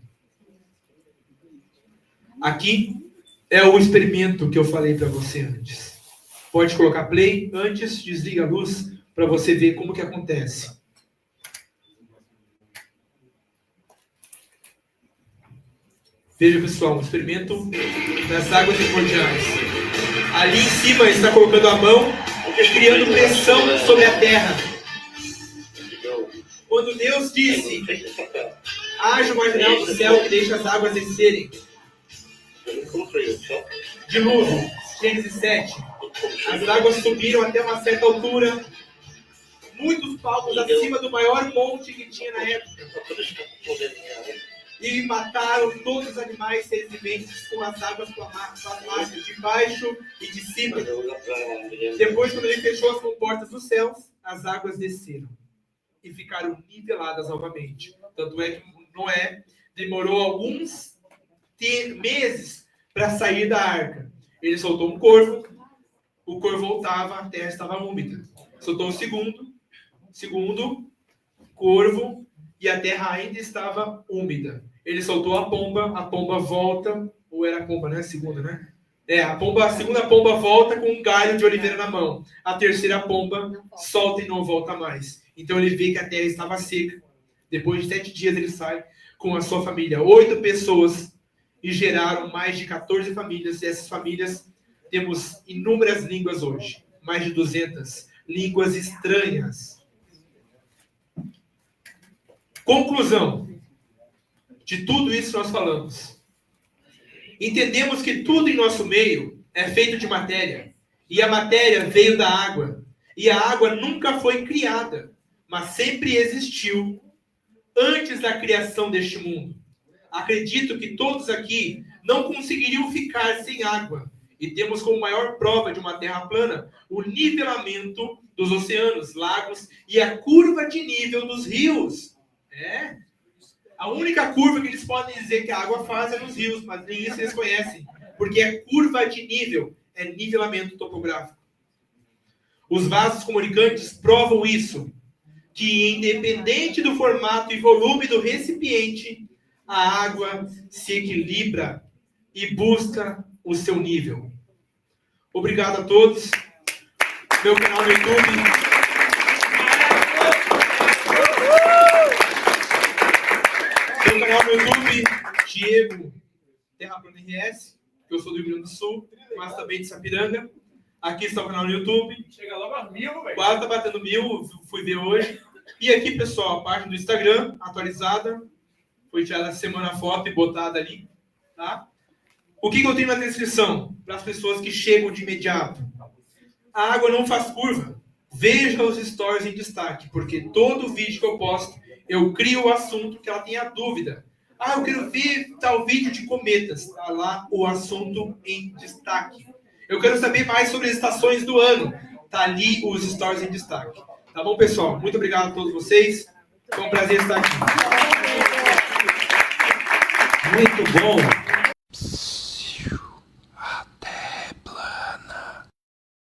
Aqui é o experimento que eu falei para você antes. Pode colocar play, antes desliga a luz para você ver como que acontece. Veja, pessoal, um experimento nas águas primordiais. Ali em cima está colocando a mão, criando pressão sobre a terra. Quando Deus disse, haja uma janela do céu que deixa as águas descerem. Dilúvio, Gênesis 7. As águas subiram até uma certa altura, muitos palmos acima do maior monte que tinha na época. E mataram todos os animais seres viventes com as águas plasmáticas de baixo e de cima. Depois, quando ele fechou as comportas dos céus, as águas desceram e ficaram niveladas novamente. Tanto é que Noé demorou alguns meses para sair da arca. Ele soltou um corvo, o corvo voltava, a terra estava úmida. Soltou o segundo corvo e a terra ainda estava úmida. Ele soltou a pomba volta, ou era a pomba, né? A segunda, né? A segunda pomba volta com um galho de oliveira na mão. A terceira pomba solta e não volta mais. Então ele vê que a terra estava seca. Depois de 7 dias ele sai com a sua família. 8 pessoas e geraram mais de 14 famílias. E essas famílias temos inúmeras línguas hoje. Mais de 200 línguas estranhas. Conclusão de tudo isso que nós falamos. Entendemos que tudo em nosso meio é feito de matéria. E a matéria veio da água. E a água nunca foi criada, mas sempre existiu antes da criação deste mundo. Acredito que todos aqui não conseguiriam ficar sem água. E temos como maior prova de uma terra plana o nivelamento dos oceanos, lagos e a curva de nível dos rios. A única curva que eles podem dizer que a água faz é nos rios, mas nem isso eles conhecem. Porque é curva de nível, é nivelamento topográfico. Os vasos comunicantes provam isso, que independente do formato e volume do recipiente, a água se equilibra e busca o seu nível. Obrigado a todos. Meu canal no YouTube. Meu canal no YouTube, Diego Terraplano RS, que eu sou do Rio Grande do Sul, mas também de Sapiranga. Aqui está o canal no YouTube. Chega logo a 1000, velho. Quase está batendo 1000, fui ver hoje. E aqui, pessoal, a página do Instagram, atualizada. Foi tirada a semana a foto e botada ali. Tá? O que eu tenho na descrição? Para as pessoas que chegam de imediato. A água não faz curva. Veja os stories em destaque, porque todo vídeo que eu posto, eu crio o assunto que ela tenha dúvida. Ah, eu quero ver tal vídeo de cometas. Está lá o assunto em destaque. Eu quero saber mais sobre as estações do ano. Está ali os stories em destaque. Tá bom, pessoal? Muito obrigado a todos vocês. Foi um prazer estar aqui. Muito bom.